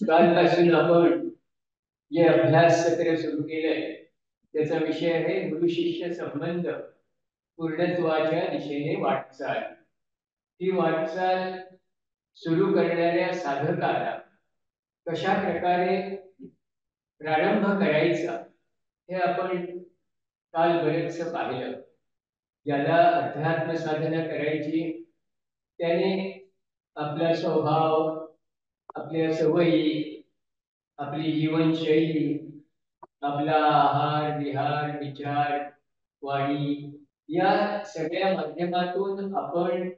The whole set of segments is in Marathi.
कालपासून आपण जे अभ्यास सत्र सुरू केलंय त्याचा विषय आहे गुरु शिष्य संबंध पूर्णत्वाच्या दिशेने वाटचाल. ही वाटचाल सुरू करणाऱ्या साधकाला कशा प्रकारे प्रारंभ करायचा हे आपण काल बरेच पाहिलं. ज्याला अध्यात्म साधना करायची त्याने आपला स्वभाव, आपल्या सवयी, आपली जीवनशैली, आपला आहार विहार विचार वाणी या सगळ्या माध्यमातून आपण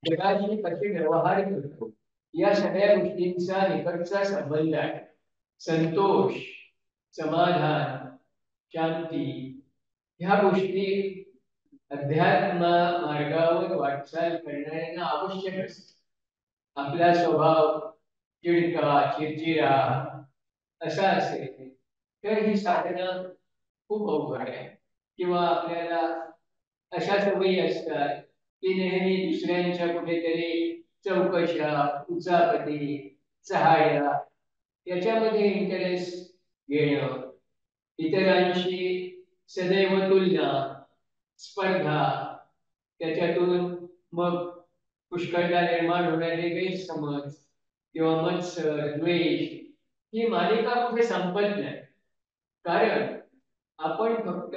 जगाशी कसे व्यवहार करतो या सगळ्या गोष्टींचा निकटचा संबंध आहे. संतोष, समाधान, शांती ह्या गोष्टी अध्यात्म मार्गावर वाटचाल करणाऱ्यांना आवश्यक असतात. आपला स्वभाव चिडका चिडचिडा असा असेल तर ही साधना खूप अवघड आहे. किंवा आपल्याला अशा सवयी असतात की नेहमी दुसऱ्यांच्या कुठेतरी चौकशा उचापती चहाड्या याच्यामध्ये इंटरेस्ट घेणं, इतरांशी सदैव तुलना स्पर्धा, त्याच्यातून मग पुष्कळदा निर्माण होणारे गैरसमज किंवा मत्सर द्वेष ही मालिका कुठे संपत नाही. कारण आपण फक्त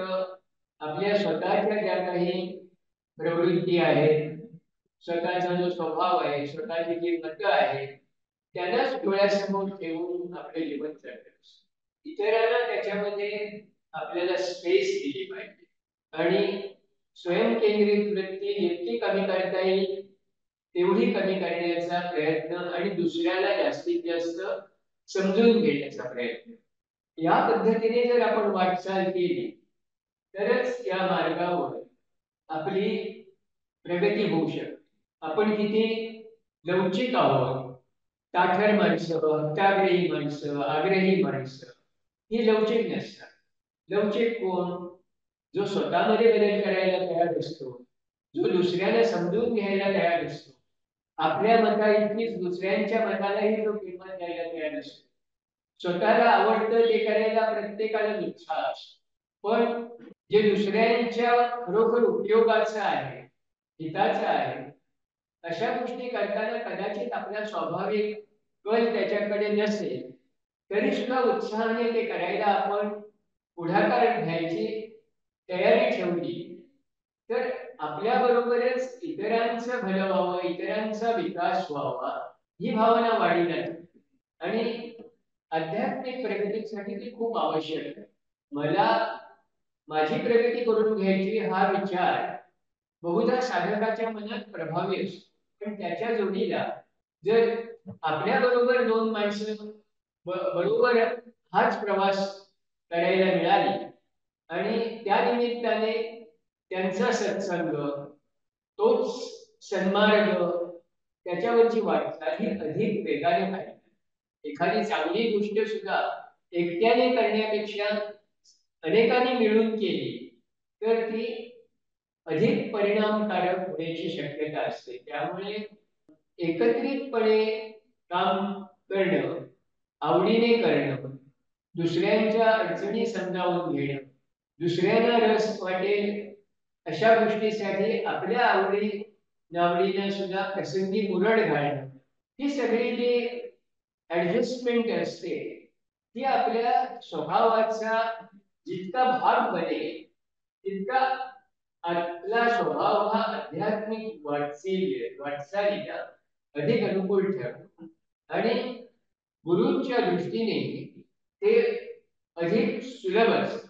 आपल्या स्वतःच्या ज्या काही प्रवृत्ती आहेत, स्वतःचा जो स्वभाव आहे, स्वतःची जी मतं आहेत त्यांनाच डोळ्यासमोर ठेवून आपले जीवन जगत असतो. इतरांना त्याच्यामध्ये आपल्याला स्पेस दिली पाहिजे आणि स्वयंकेंद्रित वृत्ती जितकी कमी करता येईल तेवढी कमी करण्याचा प्रयत्न आणि दुसऱ्याला जास्तीत जास्त समजून घेण्याचा प्रयत्न या पद्धतीने जर आपण वाटचाल केली तरच या मार्गावर आपली प्रगती होऊ शकते. आपण किती लवचिक आहोत, ताठर माणसं, त्याग्रही माणसं, आग्रही माणसं ही लवचिक नसतात. लवचिक कोण? जो स्वतःमध्ये बदल करायला तयार असतो, जो दुसऱ्याला समजून घ्यायला तयार असतो, आपल्या मता इतकीच दुसऱ्यांच्या मतालाही जो किंमत द्यायला तयार असतो, स्वतःला आवडतं ते करायला प्रत्येकाला उत्साह असतो. पण जे दुसऱ्यांच्या खरोखर उपयोगाचं आहे, हिताचं आहे, अशा गोष्टी करताना कदाचित आपला स्वाभाविक कल त्याच्याकडे नसेल तरी सुद्धा उत्साहाने ते करायला आपण पुढाकार घ्यायची तयारी ठेवली तर आपल्याबरोबरच इतरांचं भलं व्हावं, इतरांचा विकास व्हावा ही भावना वाढी जाते आणि आध्यात्मिक प्रगतीसाठी ती खूप आवश्यक आहे. मला माझी प्रगती करून घ्यायची हा विचार बहुधा साधकाच्या मनात प्रभावी असतो. पण त्याच्या जोडीला जर आपल्या बरोबर दोन माणसं बरोबर हाच प्रवास करायला मिळाली आणि त्या निमित्ताने त्यांचा सत्संग, तोच सन्मार्ग, त्याच्यावरची वाटचाल ही अधिक वेगाने पाहिजे. एखादी चांगली गोष्ट सुद्धा एकट्याने करण्यापेक्षा अनेकांनी मिळून केली तर ती अधिक परिणामकारक होण्याची शक्यता असते. त्यामुळे एकत्रितपणे काम करणं, आवडीने करणं, दुसऱ्यांच्या अडचणी समजावून घेणं, दुसऱ्यांना रस वाटेल अशा गोष्टीसाठी आपल्या आवडी नावडीनं सुद्धा प्रसंगी मुरड घालणं, ही सगळी जी ऍडजस्टमेंट असते ती आपल्या स्वभावाचा जितका भाग बनेल तितका आपला स्वभाव हा आध्यात्मिक वाटचालीला अधिक अनुकूल ठरतो आणि गुरूंच्या दृष्टीने ते अधिक सुलभ असतं.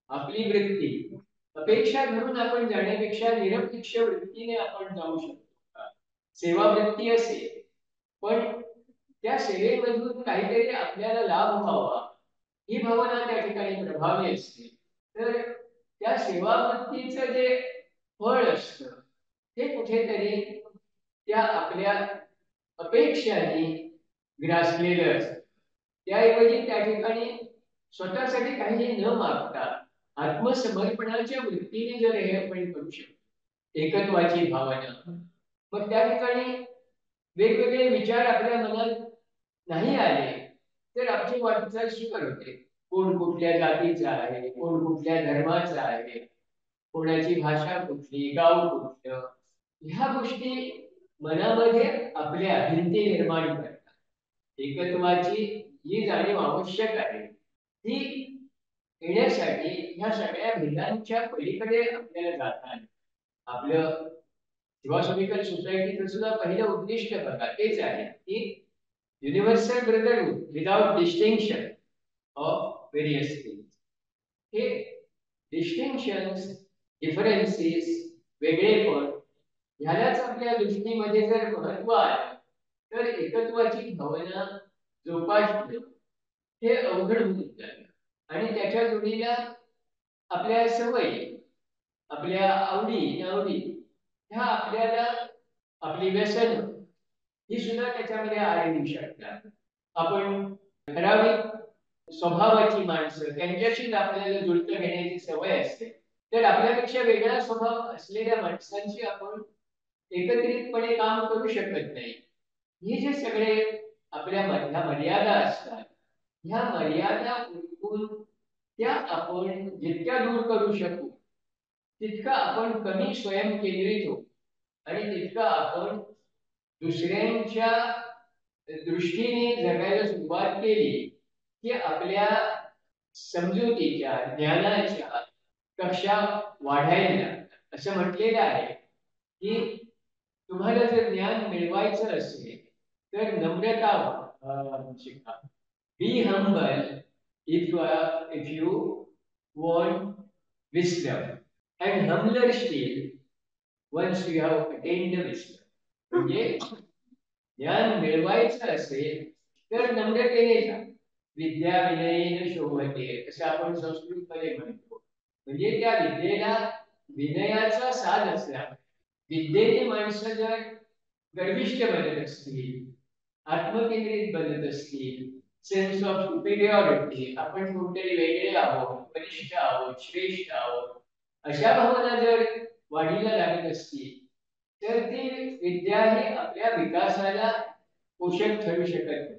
आपली वृत्ती अपेक्षा धरून आपण जाण्यापेक्षा निरपेक्ष वृत्तीने आपण जाऊ शकतो. सेवा वृत्ती असेल पण त्या सेवेमधून काहीतरी आपल्याला लाभ व्हावा ही भावना त्या ठिकाणी प्रभावी असते. तर त्या सेवावृत्तीचं जे फळ असतं ते कुठेतरी त्या आपल्या अपेक्षांनी ग्रासलेलं असतं. त्याऐवजी त्या ठिकाणी स्वतःसाठी काही न मागता आत्मसमर्पणाच्या वृत्तीने जर हे आपण करू शकतो, एकत्वाची भावना, मग त्या ठिकाणी वेगवेगळे विचार आपल्या मनात नाही आले तर आपली वाटचाल सुकर होते. कोण कुठल्या जातीचा आहे, कोण कुठल्या धर्माचा आहे, कोणाची भाषा कुठली, गाव कुठलं, ह्या गोष्टी मनामध्ये आपल्या भिंती निर्माण करतात. एकत्वाची ही जाणीव आवश्यक आहे. ती येण्यासाठी ह्या सगळ्या भिन्नांच्या पलीकडे आपल्याला जाता आलं. आपलं थिओसॉफिकल सोसायटीचं सुद्धा पहिलं उद्दिष्ट बघा तेच आहे की universal brotherhood without distinction of various things. हे डिस्टिंक्शन्स, डिफरन्सेस, वेगळेपण ह्यालाच आपल्या दृष्टीमध्ये जर महत्व आलं तर एकत्वाची भावना जोपासणं हे अवघड होऊन जातं. आणि त्याच्या जोडीला आपल्या सवयी, आपल्या आवडी नावडी ह्या आपल्याला आपली व्यसन ही सुद्धा त्याच्यामध्ये आड येऊ शकतात. आपण ठराविक स्वभावाची माणसं त्यांच्याशीच आपल्याला जुळतं घेण्याची सवय असते, तर आपल्यापेक्षा वेगळा स्वभाव असलेल्या माणसांशी आपण एकत्रितपणे काम करू शकत नाही. हे जे सगळे आपल्या मधल्या मर्यादा असतात, ह्या मर्यादा ओळखून त्या आपण जितक्या दूर करू शकू तितका आपण कमी स्वयंकेंद्रित होऊ आणि तितका आपण दुसऱ्यांच्या दृष्टीने जगायला सुरुवात केली की आपल्या समजुतीच्या ज्ञानाच्या कक्षा वाढायला लागतात. असं म्हटलेलं आहे की तुम्हाला जर ज्ञान मिळवायचं असेल तर नम्रता शिका. बी humble if you want wisdom, and humbler still once you have attained the wisdom. म्हणजे ज्ञान मिळवायचं असेल तर नम्रतेने जा. विद्या विनयेन शोभते असं आपण संस्कृतमध्ये म्हणतो. म्हणजे त्या विद्येला विनयाचा साध असला. विद्येने माणसं जर गर्विष्ठ बनत असतील, आत्मकेंद्रित बनत असतील, सेन्स ऑफ सुपिरियॉरिटी, आपण कुठेतरी वेगळे आहोत, वरिष्ठ आहोत, श्रेष्ठ आहोत, अशा भावना जर वाढीला लागत असतील तर ती विद्या ही आपल्या विकासाला पोषक ठरू शकत नाही.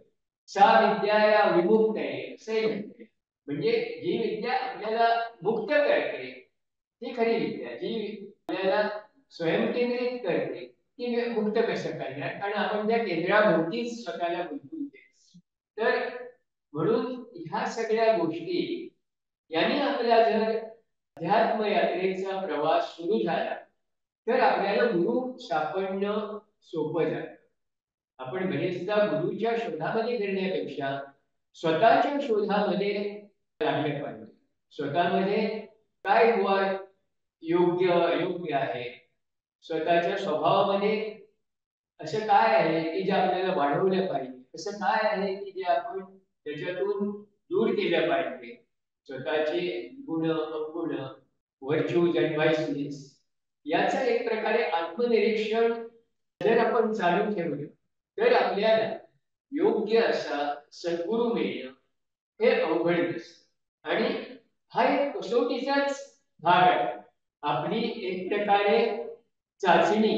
सा विद्या या विमुक्त आहे असे म्हणते. म्हणजे जी विद्या आपल्याला मुक्त करते ती खरी विद्या. जी आपल्याला स्वयंकेंद्रित करते ती मुक्त कसं करणार, कारण आपण त्या केंद्राभोवतीच स्वतःला गुंतवून तर म्हणून ह्या सगळ्या गोष्टी यांनी आपल्या जर अध्यात्म यात्रेचा प्रवास सुरू झाला तर आपल्याला गुरु सापडणं सोपं झालं. आपण बरेचदा गुरुच्या शोधामध्ये फिरण्यापेक्षा स्वतःच्या शोधामध्ये लागले पाहिजे. स्वतःमध्ये काय गुण योग्य अयोग्य आहे, स्वतःच्या स्वभावामध्ये असं काय आहे की जे आपल्याला वाढवलं पाहिजे, असं काय आहे की जे आपण त्याच्यातून दूर केलं पाहिजे. स्वतःचे गुण अवगुण, व्हर्च्यूज अँड व्हायसेस याचं एक प्रकारे आत्मनिरीक्षण जर आपण चालू ठेवलं तर आपल्याला योग्य असा सद्गुरू मिळणं हे अवघड नसतं. आणि हा एक कसोटीचाच भाग आहे. आपली एक प्रकारे चाचणी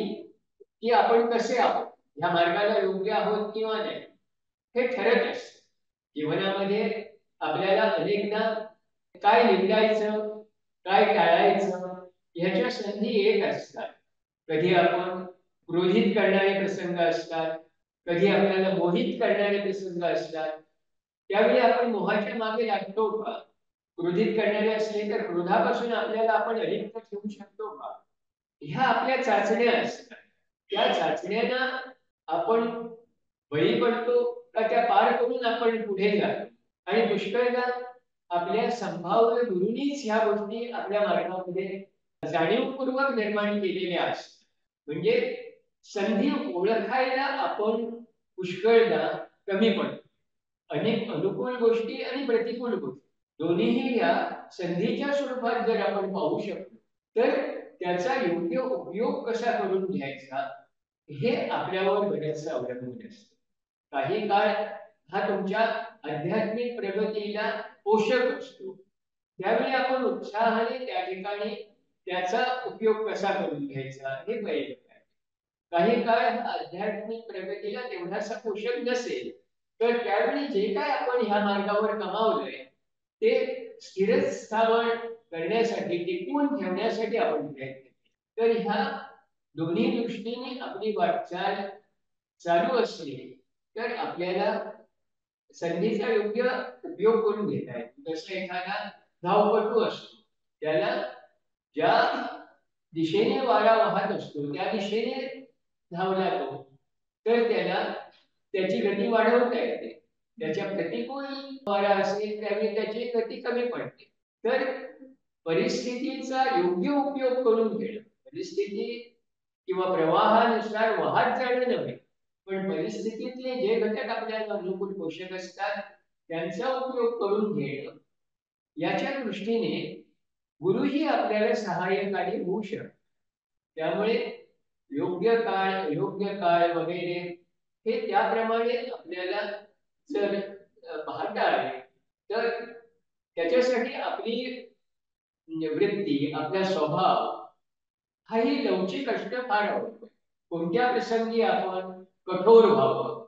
की आपण कसे आहोत, ह्या मार्गाला योग्य आहोत किंवा नाही हे ठरत असतं. जीवनामध्ये आपल्याला अनेकदा काय निवडायचं, काय टाळायचं ह्याच्या संधी येत असतात. कधी आपण क्रोधित करणारे प्रसंग असतात, कधी आपल्याला मोहित करणारे प्रसंग असतात. त्यावेळी आपण मोहाच्या मागे लागतो का? क्रोधित करणारे असले तर क्रोधापासून आपल्याला आपण अलिप्त ठेवू शकतो का? ह्या आपल्या चाचण्या असतात. त्या चाचण्यांना आपण बळी पडतो का त्या पार करून आपण पुढे जातो. आणि पुष्कळदा आपल्या संभाव्य गुरूंनीच ह्या गोष्टी आपल्या मार्गामध्ये जाणीवपूर्वक निर्माण केलेल्या असतात. म्हणजे संधी ओळखायला आपण पुष्कळदा कमी पडतो. अनेक अनुकूल गोष्टी आणि प्रतिकूल गोष्टी दोन्हीही या संधीच्या स्वरूपात जर आपण पाहू शकतो तर त्याचा योग्य उपयोग कसा करून घ्यायचा हे आपल्यावर बरेचसे अवलंबून असतं. काही काळ हा तुमच्या आध्यात्मिक प्रगतीला पोषक असतो, त्यावेळी आपण उत्साहाने त्या ठिकाणी त्याचा उपयोग कसा करून घ्यायचा हे पाहिलं. काही काळ आध्यात्मिक प्रगतीला तेवढासा पोषक नसेल, तर त्यावेळी जे काय आपण ह्या मार्गावर कमावलंय ते स्थिरस्थावर करण्यासाठी, टिकवून ठेवण्यासाठी आपण प्रयत्न केले. तर ह्या दोन्ही दृष्टीने आपली वाटचाल चालू असली तर आपल्याला संधीचा योग्य उपयोग करून घेता येतो. जसं एखादा धावपटू असतो, त्याला ज्या दिशेने वारा वाहत असतो त्या दिशेने धावला तो, तर त्याला त्याची गती वाढवता येते. त्याच्या प्रतिकूल वारा असेल त्यावेळी त्याची गती कमी पडते. तर परिस्थितीचा योग्य उपयोग करून घेणं, परिस्थिती किंवा प्रवाहानुसार वाहत जाणं नव्हे, पण परिस्थितीतले जे घटक आपल्याला अनुकूल पोषक असतात त्यांचा उपयोग करून घेणं, याच्या दृष्टीने गुरुही आपल्याला सहाय्यकारी होऊ शकतात. त्यामुळे योग्य काळ वगैरे हे त्याप्रमाणे आपल्याला जर पाहता आले तर त्याच्यासाठी आपली वृत्ती, आपला स्वभाव हाही लवचिक असणं फार आवडतं. कोणत्या प्रसंगी आपण कठोर व्हावं,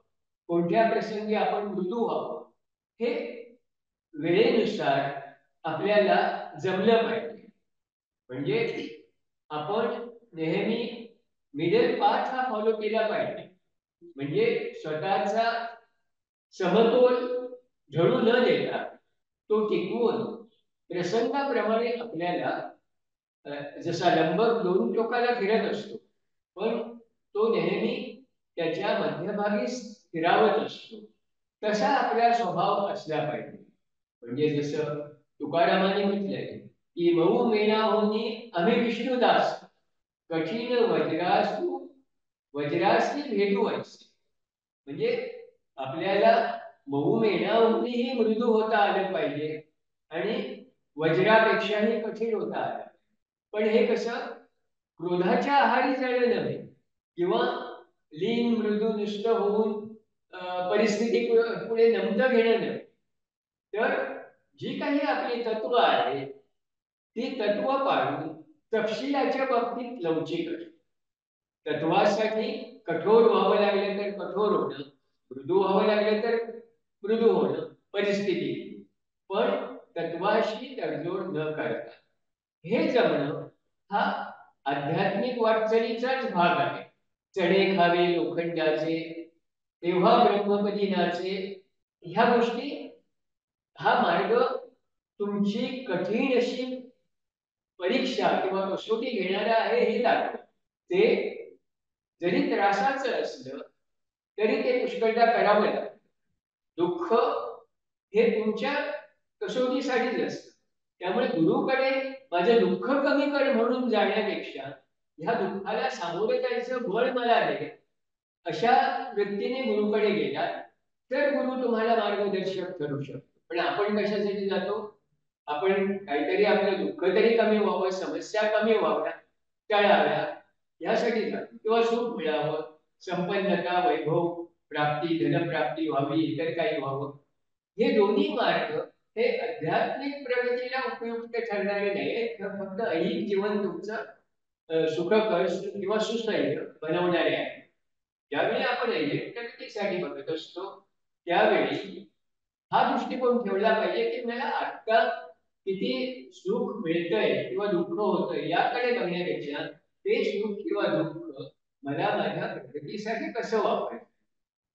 कोणत्या प्रसंगी आपण मृदू व्हावं, हे वेळेनुसार आपल्याला जमलं पाहिजे. म्हणजे आपण नेहमी मिडल पाथ हा फॉलो केला पाहिजे. म्हणजे स्वतःचा समतोल ढळू न देता तो टिकवून प्रसंगाप्रमाणे आपल्याला जसा लंबर दोन टोकाला फिरत असतो, पण तो नेहमी त्याच्या मध्यभागी स्थिरावत असतो, तसा आपला स्वभाव असला पाहिजे. म्हणजे जसं तुकारामाने म्हटलंय की मऊ मेना होनी आम्ही विष्णुदास, कठीण वज्रासी भेटू ऐसे. म्हणजे आपल्याला मऊ मेणाहूनही मृदू होता आलं पाहिजे आणि वज्रापेक्षाही कठीण होता आलं. पण हे कसं क्रोधाच्या आहारी जाणं नव्हे, किंवा लीन मृदू निष्ठ होऊन परिस्थिती पुढे नमतं घेणं नव्हे, तर जी काही आपली तत्व आहे ती तत्व पाळून तपशिलाच्या बाबतीत लवचिक असतो. तत्वासाठी कठोर व्हावं लागलं तर कठोर होणं, मृदू व्हावं लागलं तर मृदू होणं परिस्थिती, पण तत्वाशी तडजोड न करता हे जमणं हा आध्यात्मिक वाटचालीचाच भाग आहे. चणे खावे लोखंडाचे तेव्हा ब्रह्मपदी नाचे, ह्या गोष्टी, हा मार्ग तुमची कठीण अशी परीक्षा किंवा कसोटी घेणारा आहे हे दाखवतं. ते जरी त्रासाचं असलं तरी ते पुष्कळदा करावं लागतं. दुःख हे तुमच्या कसोटीसाठीच असतं. त्यामुळे गुरुकडे माझं दुःख कमी कर म्हणून जाण्यापेक्षा ह्या दुःखाला सामोरं जायचं बळ मला दे अशा व्यक्तीने गुरुकडे गेला तर गुरु तुम्हाला मार्गदर्शक ठरू शकतो. पण आपण कशासाठी जातो? आपण काहीतरी आपलं दुःख तरी कमी व्हावं, समस्या कमी व्हाव्या, टळाव्या, यासाठी जातो. किंवा सुख मिळावं, संपन्नता, वैभव प्राप्ती, धनप्राप्ती व्हावी, इतर काही व्हावं. हे दोन्ही मार्ग हे आध्यात्मिक प्रगतीला उपयुक्त ठरणारे नाही, फक्त ऐहिक जीवन तुमचं सुखकर किंवा सुस्थैर्य बनवणारे आहे. ज्यावेळी आपण ऐहिक प्रगतीसाठी बघत असतो त्यावेळी हा दृष्टिकोन ठेवला पाहिजे की मला आता किती सुख मिळतंय किंवा दुःख होतंय याकडे बघण्यापेक्षा ते सुख किंवा दुःख मला माझ्या प्रगतीसाठी कसं वापरायचं.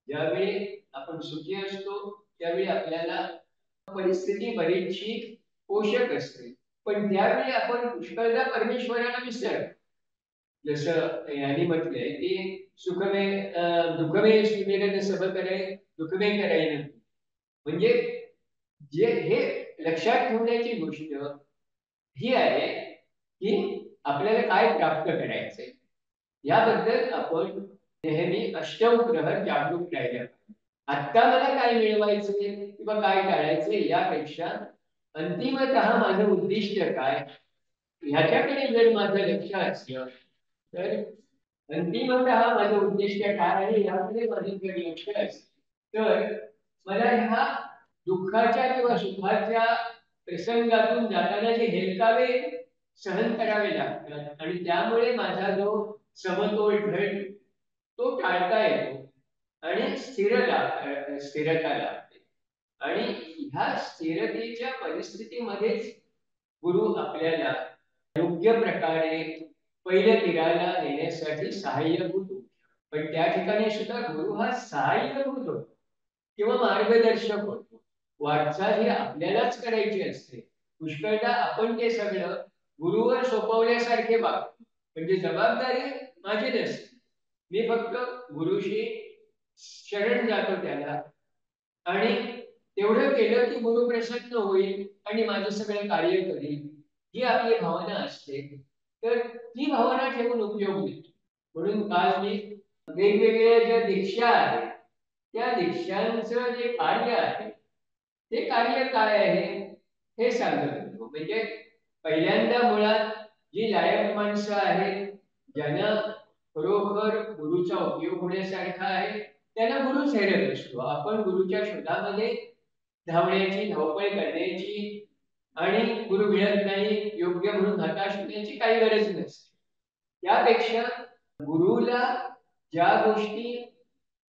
ज्यावेळी आपण सुखी असतो त्यावेळी आपल्याला परिस्थिती बरीचशी पोषक असते, पण त्यावेळी आपण पुष्कळदा परमेश्वराला विसरतो. जसं यांनी म्हटलंय की सुखमे दुःखमे सुमेर सब करे दुःखमे करायन. म्हणजे जे हे लक्षात ठेवण्याची गोष्ट ही आहे की आपल्याला काय प्राप्त करायचंय याबद्दल आपण नेहमी अष्टग्रह जागरूक राहिलं. आत्ता मला काय मिळवायचंय किंवा काय टाळायचंय यापेक्षा अंतिमतः माझं उद्दिष्ट काय ह्याच्याकडे जर माझं लक्ष असलं तर अंतिमतः माझं उद्दिष्ट काय आहे याकडे माझं जर लक्ष असलं तर मला ह्या दुःखाच्या किंवा सुखाच्या प्रसंगातून जाताना जे हेलकावे सहन करावे लागतात आणि त्यामुळे माझा जो समतोल ढळ तो टाळता येतो आणि स्थिरता लाभते. आणि ह्या स्थिरतेच्या परिस्थितीमध्येच गुरु आपल्याला योग्य प्रकारे पहिल्या तीराला नेण्यासाठी सहाय्यभूत होतो. पण त्या ठिकाणी सुद्धा गुरु हा सहाय्यभूत होतो किंवा मार्गदर्शक होतो. वाटचाल ही आपल्यालाच करायची असते. पुष्कळदा आपण ते सगळं गुरुवर सोपवल्यासारखे वागतो. म्हणजे जबाबदारी माझी नसते. मी फक्त गुरुशी शरण जातो त्याला आणि तेवढं केलं की गुरु प्रसन्न होईल आणि माझं सगळं कार्य करील, ही आपली भावना असते. तर ती भावना ठेवून उपयोग नाही. म्हणून काल मी वेगवेगळ्या ज्या दीक्षा आहेत त्या दीक्षांचं जे कार्य आहे ते कार्य काय आहे हे सांगत होतो. म्हणजे पहिल्यांदा मुळात जी लायक माणसं आहेत ज्यांना खरोखर गुरुचा उपयोग होण्यासारखा आहे त्यांना गुरुच हेरत असतो. आपण गुरुच्या शोधामध्ये धावण्याची धावपळ करण्याची आणि गुरु मिळत नाही योग्य म्हणून हताश होण्याची काही गरज नसते. त्यापेक्षा गुरुला ज्या गोष्टी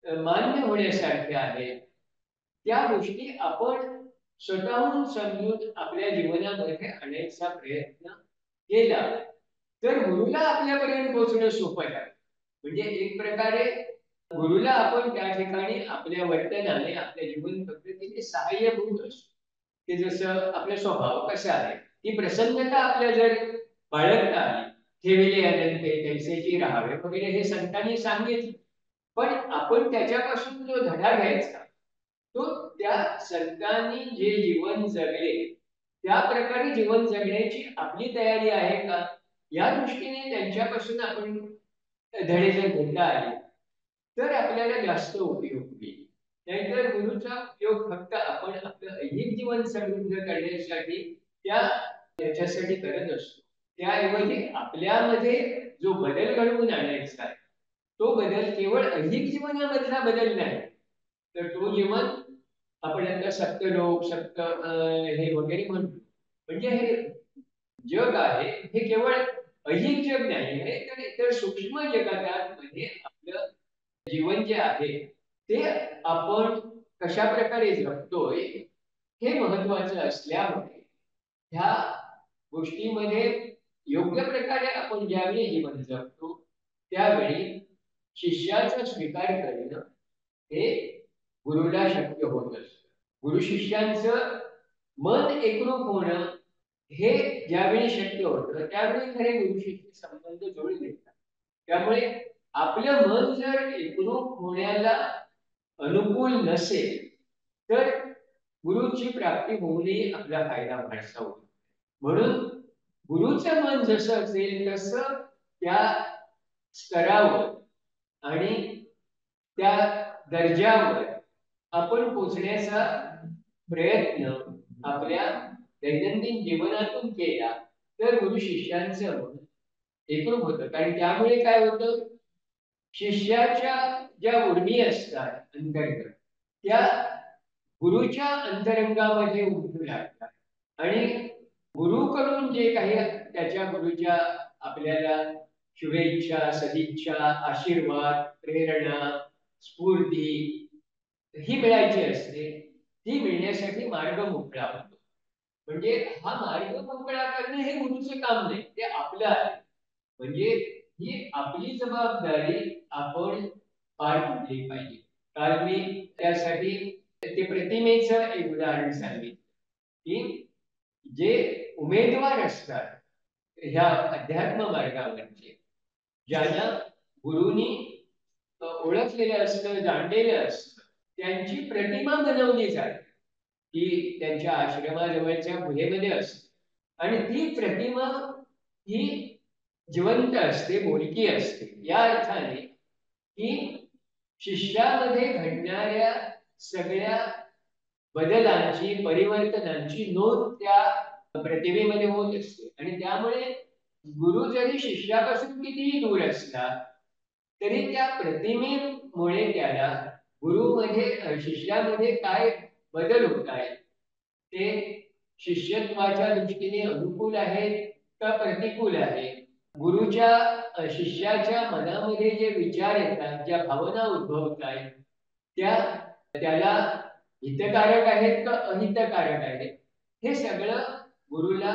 मान्य होण्यासारख्या आहेत त्या गोष्टी आपण स्वतःहून समजून आपल्या जीवनामध्ये आणायचा प्रयत्न केला तर गुरुला आपल्यापर्यंत पोहोचणं सोपं आहे. म्हणजे एक प्रकारे गुरुला आपण त्या ठिकाणी आपल्या वर्तनाने आपल्या जीवन पद्धतीने सहाय्यभूत असतो. की जसं आपला स्वभाव कसा आहे ती प्रसन्नता आपल्या जर बाळगता आली ठेविले अनंते तैसेची राहावे वगैरे हे संतांनी सांगितलं. पण आपण त्याच्यापासून जो धडा घ्यायचा तो त्या संतांनी जे जीवन जगले त्या प्रकारे जीवन जगण्याची आपली तयारी आहे का या दृष्टीने त्यांच्यापासून आपण धडे जर घेता आले तर आपल्याला जास्त उपयोग होईल. नाहीतर गुरुचा उपयोग फक्त आपण आपलं ऐहिक जीवन समृद्ध करण्यासाठी त्याच्यासाठी करत असतो. त्याऐवजी आपल्यामध्ये जो बदल घडवून आणायचा आहे तो बदल केवळ ऐहिक जीवनामधला बदल नाही तर तो जीवन आपण आता सप्तलोक हे वगैरे म्हणतो. म्हणजे हे जग आहे हे केवळ ऐहिक जग नाही आहे तर इतर सूक्ष्म जगामध्ये आपलं जीवन जे आहे ते आपण कशा प्रकारे जगतोय हे महत्वाचं असल्यामुळे ह्या गोष्टीमध्ये योग्य प्रकारे आपण ज्यावेळी जीवन जगतो त्यावेळी शिष्याचा स्वीकार करणं हे गुरुला शक्य होत असतं. गुरु शिष्यांचं मन एकरूप होणं हे ज्यावेळी शक्य होतं त्यावेळी खरे गुरु शिष्य संबंध जुळून येतात. त्यामुळे आपलं मन जर एकरूप होण्याला अनुकूल नसेल तर गुरुची प्राप्ती होऊनही आपला फायदा व्हायचा होतो. म्हणून गुरुचं मन जसं असेल तसं त्या स्तरावर आणि त्या दर्जावर आपण पोचण्याचा प्रयत्न आपल्या दैनंदिन जीवनातून केला तर गुरु शिष्यांचं मन एकरूप होतं. कारण त्यामुळे काय होतं शिष्याच्या ज्या उर्मी असतात अंतर्गत त्या गुरुच्या अंतरंगामध्ये उमटू लागतात आणि गुरुकडून जे काही त्याच्या गुरुच्या आपल्याला शुभेच्छा सदिच्छा आशीर्वाद प्रेरणा स्फूर्ती ही मिळायची असते ती मिळण्यासाठी मार्ग मोकळा होतो. म्हणजे हा मार्ग मोकळा करणं हे गुरुचं काम नाही ते आपलं आहे. म्हणजे ही आपली जबाबदारी आपण पार पाडली पाहिजे. काल मी त्यासाठी ते प्रतिमेचं एक उदाहरण सांगितलं की जे उमेदवार असतात ह्या अध्यात्म मार्गावरचे ज्यांना गुरुनी ओळखलेलं असतं जाणलेलं असतं त्यांची प्रतिमा बनवली जाते ती त्यांच्या आश्रमाजवळच्या गुहेमध्ये असते आणि ती प्रतिमा ही जिवंत असते बोलकी असते. या अर्थाने की शिष्यामध्ये घडणाऱ्या सगळ्या बदलांची परिवर्तनांची नोंद त्या प्रतिमेमध्ये होत असते आणि त्यामुळे गुरु जरी शिष्यापासून कितीही दूर असला तरी त्या प्रतिमेमुळे त्याला गुरुमध्ये शिष्यामध्ये काय बदल होत आहेत ते शिष्यत्वाच्या दृष्टीने अनुकूल आहेत का प्रतिकूल आहेत? गुरुच्या शिष्याच्या मनामध्ये जे विचार येतात, ज्या भावना उद्भवत आहेत, त्या त्याला हितकारक आहेत का अहितकारक आहेत, हे सगळं गुरुला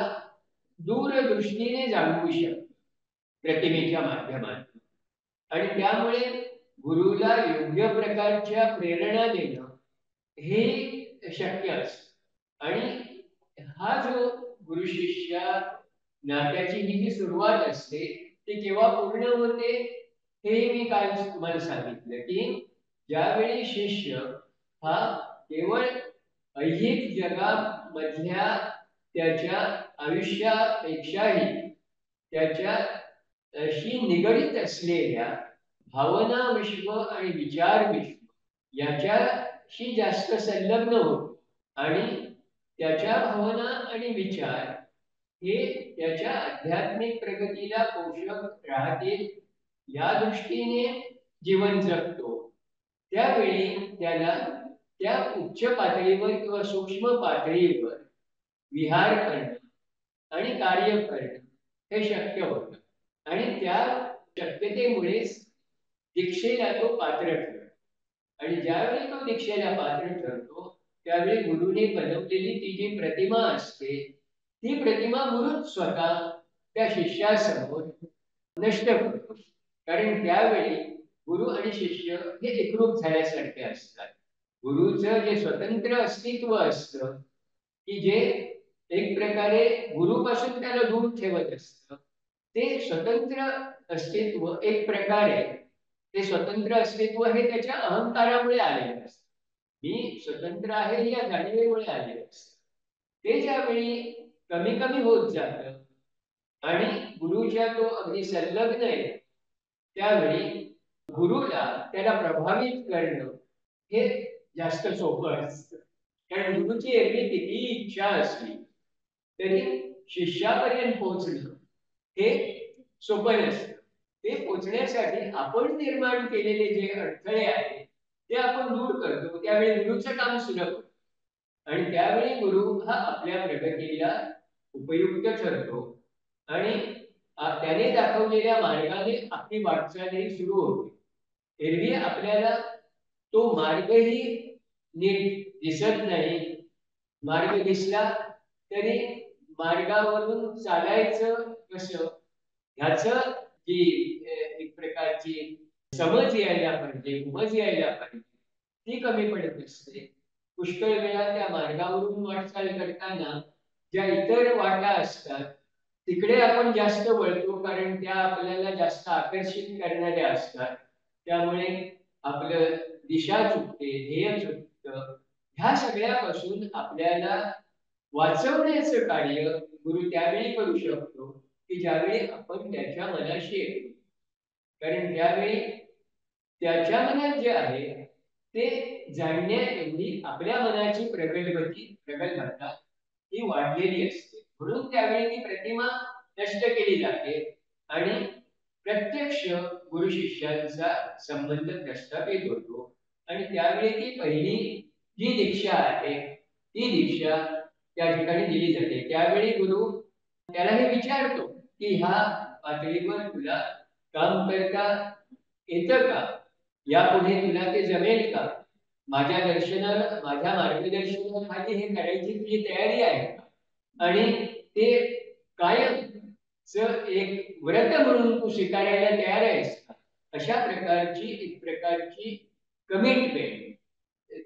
दूरदृष्टीने जाणवू शकतं प्रतिमेच्या माध्यमातून. आणि त्यामुळे गुरुला योग्य प्रकारच्या प्रेरणा देणं हे शक्य असतं. आणि हा जो गुरु शिष्य नात्याची ही जी सुरुवात असते ती केव्हा पूर्ण होते हे मी काल तुम्हाला सांगितलं की ज्यावेळी शिष्य हा केवळ ऐहिक जगामधल्या त्याच्या आयुष्यापेक्षाही त्याच्याशी निगडित असलेल्या भावना विश्व आणि विचार विश्व याच्याशी जास्त संलग्न होतो आणि त्याच्या भावना आणि विचार हे त्याच्या आध्यात्मिक प्रगतीला पोषक राहतील या दृष्टीने जीवन जगतो. त्यावेळी त्याला त्या उच्च पातळीवर किंवा सूक्ष्म पातळीवर विहार करणं आणि कार्य करणं हे शक्य होतं. आणि त्या शक्यतेमुळेच दीक्षेला तो पात्र ठरतो. आणि ज्यावेळी तो दीक्षेला पात्र ठरतो त्यावेळी गुरुने बनवलेली ती जी प्रतिमा असते ती प्रतिमा गुरुच स्वतः त्या शिष्यासमोर नष्ट करतो. कारण त्यावेळी गुरु आणि शिष्य हे एकरूप झाल्यासारखे असतात. गुरुचं जे स्वतंत्र अस्तित्व असतं की जे एक प्रकारे गुरुपासून त्याला दूर ठेवत असतं, ते स्वतंत्र अस्तित्व एक प्रकारे ते स्वतंत्र अस्तित्व हे त्याच्या अहंकारामुळे आलेलं असतं. मी स्वतंत्र आहे या जाणीवेमुळे आलेलं असतं. ते ज्यावेळी कमी कमी होत जातं आणि गुरुच्या तो अगदी संलग्न आहे त्यावेळी गुरुला त्याला प्रभावित करणं हे जास्त सोपं असतं. कारण गुरुची एरवी किती इच्छा असली तरी शिष्यापर्यंत पोहोचणं हे सोपं नसतं. ते पोहोचण्यासाठी आपण निर्माण केलेले जे अडथळे आहेत ते आपण दूर करतो. त्यावेळी गुरुचं काम सुलभ होतं. आणि त्यावेळी गुरु हा आपल्या प्रगतीला उपयुक्त ठरतो आणि त्याने दाखवलेल्या मार्गाने आपली वाटचालही सुरू होते. एरवी आपल्याला तो मार्गही नीट दिसत नाही. मार्ग दिसला तरी मार्गावरून चालायचं कसं ह्याचं जी एक प्रकारची समज यायला पाहिजे, उमज यायला पाहिजे, ती कमी पडत असते. पुष्कळ वेळा त्या मार्गावरून वाटचाल करताना ज्या इतर वाटा असतात तिकडे आपण जास्त वळतो कारण त्या आपल्याला जास्त आकर्षित करणाऱ्या असतात. त्यामुळे आपलं दिशा चुकते, ध्येय चुकतं. ह्या सगळ्यापासून आपल्याला वाचवण्याचं कार्य गुरु त्यावेळी करू शकतो की ज्यावेळी आपण त्याच्या मनाशी येतो. कारण त्यावेळी त्याच्या मनात जे आहे ते जाणण्याएवढी आपल्या मनाची प्रगल्भता ही वाढलेली असते. म्हणून त्यावेळी ती प्रतिमा नष्ट केली जाते आणि प्रत्यक्ष गुरु शिष्यांचा संबंध प्रस्थापित होतो. आणि त्यावेळी ती पहिली जी दीक्षा आहे ती दीक्षा त्या ठिकाणी दिली जाते. त्यावेळी गुरु त्याला हे विचारतो की ह्या पातळीवर तुला काम करता येतं का? यापुढे तुला ते जमेल का? माझ्या दर्शनाला माझ्या मार्गदर्शनाखाली हे करायची तुझी तयारी आहे का? आणि ते कायमच एक व्रत म्हणून तू स्वीकारायला तयार आहेस का? अशा प्रकारची एक प्रकारची कमिटमेंट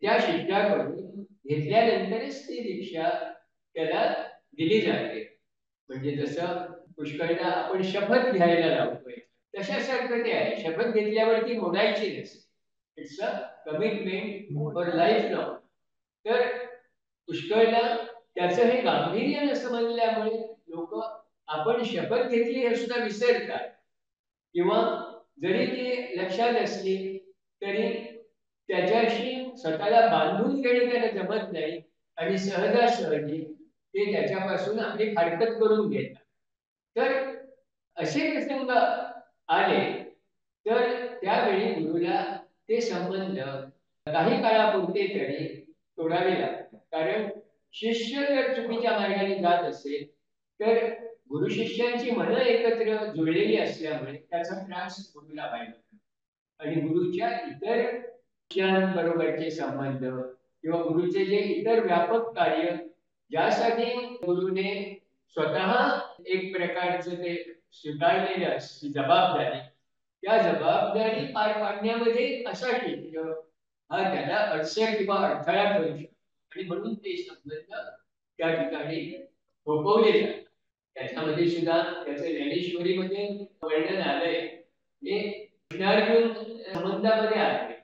त्या शिष्याकडून घेतल्यानंतरच ती दीक्षा त्याला दिली जाते. म्हणजे जसं पुष्कळदा आपण शपथ घ्यायला लावतोय तशासारखं ते आहे. शपथ घेतल्यावरती मोडायची नसते. It's a commitment for life now. तर पुष्कळदा त्याचं हे गांभीर्य न समजल्यामुळे लोक आपण शपथ घेतली हे सुद्धा विसरतात किंवा जरी ती लक्षात असली तरी त्याच्याशी स्वतःला बांधून घेणं त्याला जमत नाही आणि सहजासहजी ते त्याच्यापासून आपली फारकत करून घेतात. तर असे प्रसंग आले तर त्यावेळी गुरुला ते संबंध काही काळापुरते तरी तोडावी लागतात. कारण शिष्य जर चुकीच्या मार्गाने जात असेल तर गुरु शिष्यांची मनं एकत्र जुळलेली असल्यामुळे त्याचा त्रास गुरुला व्हायला आणि गुरुच्या इतर शिष्यांबरोबरचे संबंध किंवा गुरुचे जे इतर व्यापक कार्य ज्यासाठी गुरुने स्वतः एक प्रकारचं ते स्वीकारलेलं असते जबाबदारी, त्या जबाबदारी पार पाडण्यामध्ये असा ठीक हा त्याला अडचण किंवा अडथळा ठरू शकतो आणि म्हणून ते संबंध त्या ठिकाणी थोपवले जातात. त्याच्यामध्ये सुद्धा त्याचं ज्ञानेश्वरीमध्ये वर्णन आलंय हे कृष्णार्जुन संबंधामध्ये आलंय,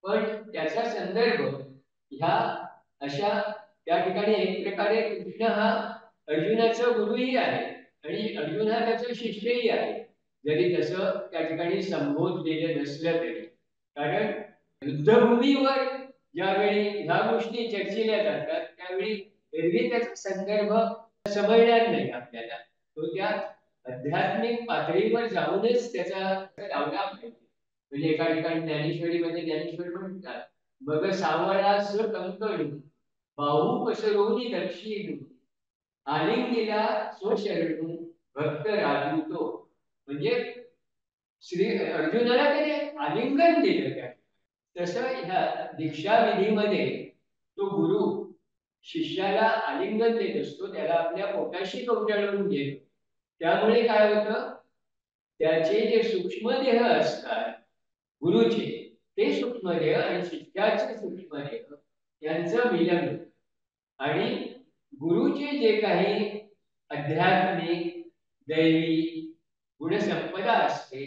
पण त्याचा संदर्भ ह्या अशा त्या ठिकाणी एक प्रकारे कृष्ण हा अर्जुनाचा गुरुही आहे आणि अर्जुन हा त्याचा शिष्यही आहे, जरी तसं त्या ठिकाणी संबोधलेलं नसलं तरी. कारण युद्धभूमीवर ज्यावेळी ह्या गोष्टी चर्चिल्या जातात त्यावेळी एरवी त्याचा संदर्भ समजणार नाही आपल्याला, तो त्या आध्यात्मिक पातळीवर जाऊनच त्याचा लावला पाहिजे. म्हणजे एका ठिकाणी ज्ञानेश्वरीमध्ये ज्ञानेश्वर म्हणतात, मग सावळा स कंकणू बाहू पसरवून दक्षिणू आलिंगीला स्वशरणू भक्त राजू तो. म्हणजे श्री अर्जुनाला त्याने आलिंगन दिलं त्या. तसं ह्या दीक्षाविधीमध्ये तो गुरु शिष्याला आलिंगन देत असतो, त्याला आपल्या पोटाशी कवटाळून घेतो. त्यामुळे काय होतं, त्याचे जे सूक्ष्मदेह असतात गुरुचे, ते सूक्ष्मदेह आणि शिष्याचे सूक्ष्मदेह यांचं मिलन होतं आणि गुरुचे जे काही आध्यात्मिक दैवी गुणसंपदा असते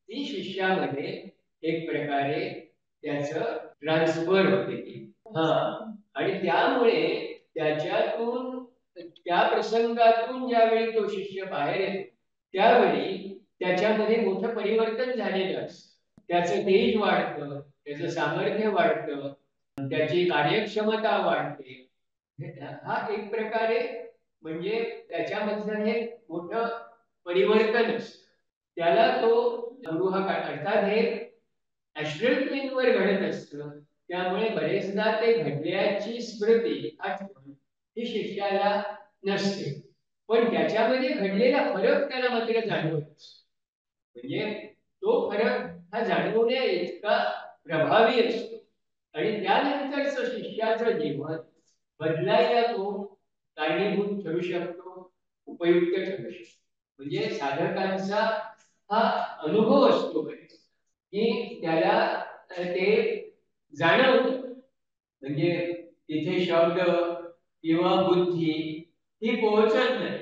ती शिष्यामध्ये एक प्रकारे त्याचं ट्रान्सफर होते. हा, आणि त्यामुळे त्याच्यातून त्या प्रसंगातून ज्यावेळी तो शिष्य बाहेर येतो त्यावेळी त्याच्यामध्ये मोठं परिवर्तन झालेलं असतं. त्याचं तेज वाढतं, त्याचं सामर्थ्य वाढतं, त्याची कार्यक्षमता वाढते. हा एक प्रकारे म्हणजे त्याच्यामधलं हे मोठं परिवर्तन असतं. त्याला तो गुरु हा अर्थात हे ॲस्ट्रल प्लेनवर घडत असतं, त्यामुळे बरेचदा ते घडल्याची स्मृती आठवण ही शिष्याला नसते, पण त्याच्यामध्ये घडलेला फरक त्याला मात्र जाणवत. म्हणजे तो फरक हा जाणवण्या इतका प्रभावी असतो आणि त्यानंतरचं शिष्याचं जीवन बदलायला तो कारणीभूत ठरू शकतो, उपयुक्त ठरू शकतो. म्हणजे साधकांचा हा अनुभव असतो की त्याला ते जाणवतं. म्हणजे तिथे शब्द किंवा बुद्धी ही पोहोचत नाही,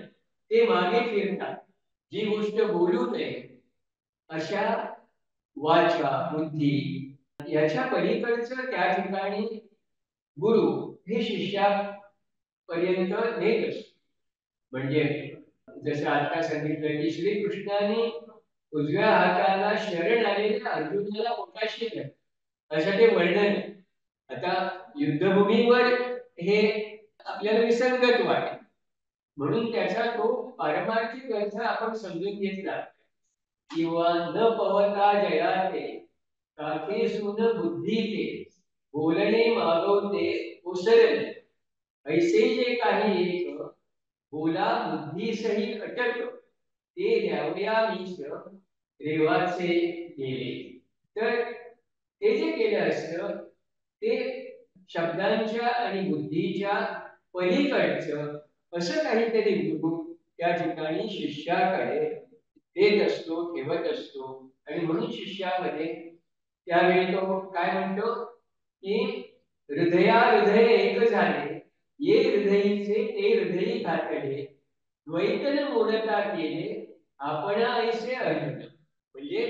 ते मागे फिरतात. जी गोष्ट बोलू नये अशा वाचा बुद्धी याच्या पलीकडचं त्या ठिकाणी गुरु हे शिष्यापर्यंत नेत असतो. म्हणजे जसं आता सांगितलं की श्रीकृष्णाने उजव्या हाताला शरण आलेल्या अर्जुनाला पोटाशी धरलं असं ते वर्णन आहे. आता युद्धभूमीवर हे आपल्याला विसंगत वाटेल, म्हणून त्याचा तो पारमार्थिक अर्थ आपण समजून घेतला. किंवा न पवता जयाते काके सुन बुद्धी ते बोलणे मागवते ओसरणे ऐसे जे काही एक बोला बुद्धी सही अटक ते द्यावया मीच रेवाचे गेले. तर हे जे केलं असतं ते शब्दांच्या आणि बुद्धीच्या पलीकडचं असं काहीतरी गुरु त्या ठिकाणी शिष्याकडे देत असतो, ठेवत असतो. आणि म्हणून शिष्यामध्ये त्यावेळी तो काय म्हणतो की हृदया हृदय एक झाले ये हृदयीचे ते हृदयी घातले द्वैतन मोडता केले आपण ऐसे अर्जुन. म्हणजे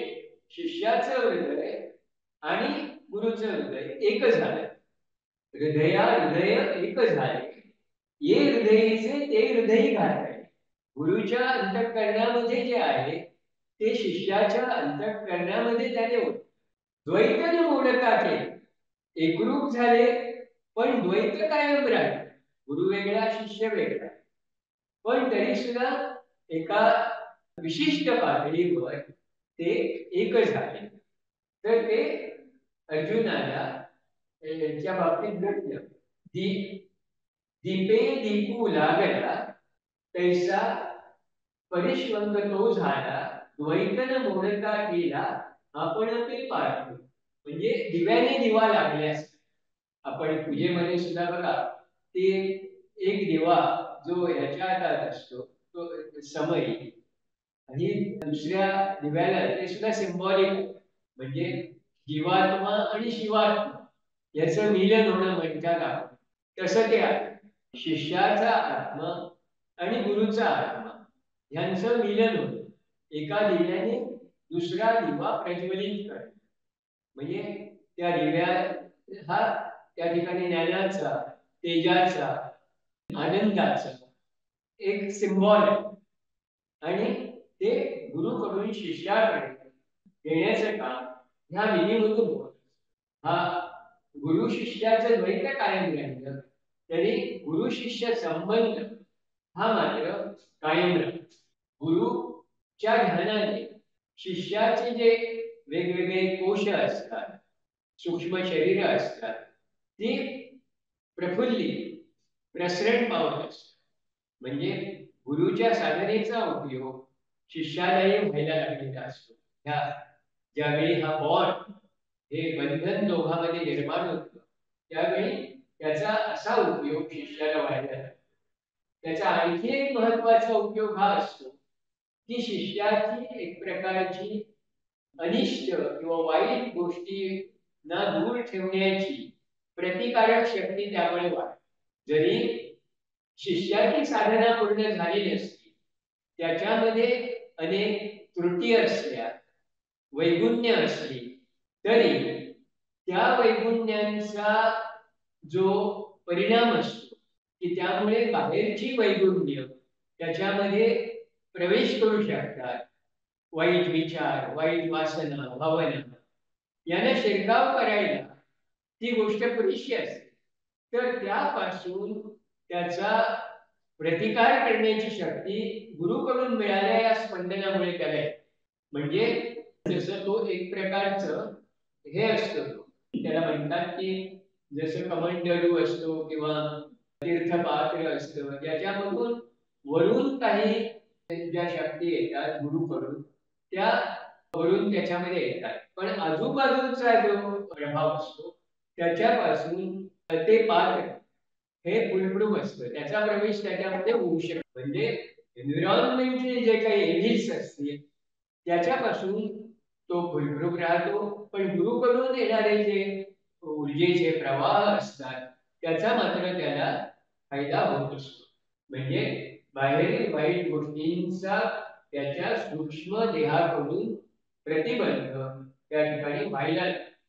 शिष्याचं हृदय आणि गुरुचं हृदय एक झालं. हृदया हृदय एक झाले ये हृदयीचे ते हृदयी घातले. गुरुच्या अंतःकरणामध्ये जे आहे ते शिष्याच्या अंतःकरणामध्ये त्याने होत. द्वैत मोडता केले, एकरूप झाले, पण द्वैत कायम राहिले. गुरु वेगळा शिष्य वेगळा, पण तरी सुद्धा एका विशिष्ट पातळीवर ते एक झाले. तर ते अर्जुनाला च्या बाबतीत घडलं. दीपे दीपू लागला तैसा परिश्वंग तो झाला द्वैतन मोडता केला आपण ते पाहतो. म्हणजे दिव्याने दिवा लागल्यास आपण पूजेमध्ये सुद्धा बघा ते एक दिवा जो ह्याच्या हातात असतो तो समय आणि दुसऱ्या दिव्याला ते सुद्धा सिंबॉलिक म्हणजे जीवात्मा आणि शिवात्मा याचं मिलन होणं म्हणतात आपण. तसं ते आहे शिष्याचा आत्मा आणि गुरुचा आत्मा यांचं मिलन होतं. एका दिव्याने दुसरा दिवा प्रज्वलित करणे म्हणजे त्या दिव्या हा त्या ठिकाणी ज्ञानाचा तेजाचा आनंदाचा एक सिंबॉल आहे आणि ते गुरुकडून शिष्याकडे देण्याचं काम ह्या विधीमधून होत. हा गुरु शिष्याचं द्वैत कायम राहिलं तरी गुरु शिष्य संबंध हा मात्र कायम राहतो. गुरुच्या ध्यानाने शिष्याचे जे वेगवेगळे कोश असतात सूक्ष्म शरीर असतात ती प्रफुल्लित प्रसरण पावत असतात. म्हणजे गुरुच्या साधनेचा उपयोग शिष्यालाही व्हायला लागलेला असतो. ह्या ज्यावेळी हा बॉन्ड हे बंधन दोघांमध्ये निर्माण होतं त्यावेळी त्याचा असा उपयोग शिष्याला व्हायला लागतो. त्याचा आणखी एक महत्वाचा उपयोग हा असतो की शिष्याची एक प्रकारची अनिष्ट किंवा वाईट गोष्टी ना दूर ठेवण्याची प्रतिकारक शक्ती त्यामुळे वाढते. जरी शिष्याची साधना पूर्ण झालेली असते त्याच्यामध्ये अनेक त्रुटी असल्या वैगुण्य असली तरी त्या वैगुण्यांचा जो परिणाम असतो की त्यामुळे बाहेरची वैगुण्य त्याच्यामध्ये प्रवेश करू शकतात. वाईट विचार वाईट वासना भावना यांना शिरकाव करायला ती गोष्ट पुरेशी असते. तर त्यापासून त्याचा प्रतिकार करण्याची शक्ती गुरुकडून मिळाल्या या स्पंदनामुळे त्याला आहे. म्हणजे जसं तो एक प्रकारचं हे असतो त्याला म्हणतात की जसं कमंडलू असतो किंवा तीर्थपात्र असतं ज्याच्यामधून वरून काही ज्या शक्ती येतात गुरुकडून त्या वरून त्याच्यामध्ये येतात पण आजूबाजूचा जो प्रभाव असतो त्याच्यापासून ते पात्र हे फुलप्रूफ असतं. त्याचा प्रवेश त्याच्यामध्ये होऊ शकतो. म्हणजे एन्व्हिरॉन्मेंटचे जे काही एव्हिल्स असतील त्याच्यापासून तो फुलप्रूफ राहतो. पण गुरुकडून येणारे जे ऊर्जेचे प्रवाह असतात त्याचा मात्र त्याला फायदा होत असतो. म्हणजे बाहेरील वाईट गोष्टींचा त्याच्या सूक्ष्म देहाकडून प्रतिबंध त्या ठिकाणी व्हायला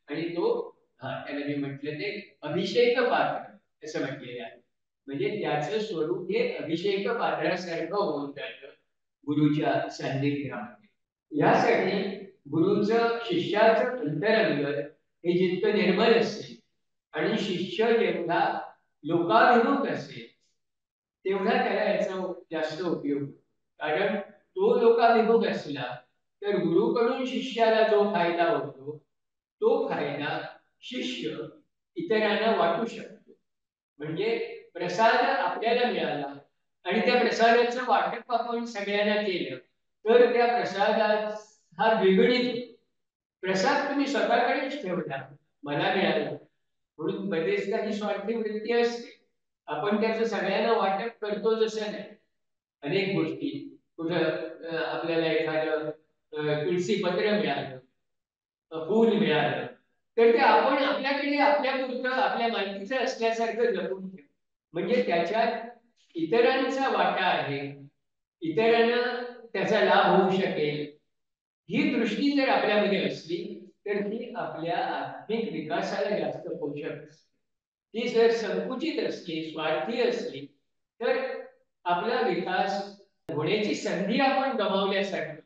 आणि तो त्याला मी म्हटलं ते अभिषेक पात्र असं म्हटलेलं आहे. म्हणजे त्याचं स्वरूप हे अभिषेक पात्रासारखं होऊन जातं गुरुच्या सान्निध्यामध्ये. यासाठी गुरुचं शिष्याचं अंतरंग हे जितकं निर्मल असेल आणि शिष्य जेवढा लोकाभिमुख असेल तेवढा त्याला याचा जास्त उपयोग. कारण तो लोकाभिमुख असला तर गुरुकडून शिष्याला जो फायदा होतो तो फायदा शिष्य इतरांना वाटू शकतो. म्हणजे प्रसाद आपल्याला मिळाला आणि त्या प्रसादाचं वाटप आपण सगळ्यांना केलं तर त्या प्रसादात हा द्विगुणित प्रसाद तुम्ही स्वतःकडेच ठेवला मला मिळाला म्हणून बरेचदा ही स्वार्थी वृत्ती असते. आपण त्याचं सगळ्यांना वाटप करतो जसं नाही. अनेक गोष्टी कुठं आपल्याला एखादं तुळशी पत्र मिळालं फूल मिळालं तर ते आपण आपल्याकडे आपल्या पुरतं आपल्या मालकीचं असल्यासारखं जपून ठेव. म्हणजे त्याच्यात इतरांचा वाटा आहे इतरांना त्याचा लाभ होऊ शकेल ही दृष्टी जर आपल्यामध्ये असली तर ती आपल्या आत्मिक विकासाला जास्त पोषक असते. ती जर संकुचित असली स्वार्थी असली तर आपला विकास होण्याची संधी आपण गमावल्यासारखं.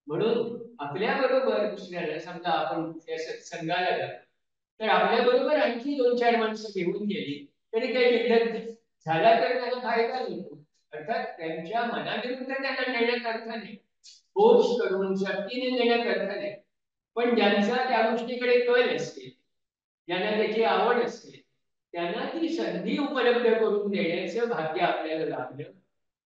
म्हणून आपल्या बरोबर दुसऱ्याला समजा आपण कुठल्या सत्संगाला जातो तर आपल्या बरोबर आणखी 2-4 माणसं घेऊन गेली तरी काही बिघडत नाही. झाला तर त्याला फायदा होतो. अर्थात त्यांच्या मनाविरुद्ध त्यांना नेण्यात अर्थ नाही फोर्स करून सक्तीने नेण्यात अर्थ नाही. पण ज्यांचा त्या गोष्टीकडे कल असते ज्यांना त्याची आवड असते त्यांना ती संधी उपलब्ध करून देण्याचं भाग्य आपल्याला लाभलं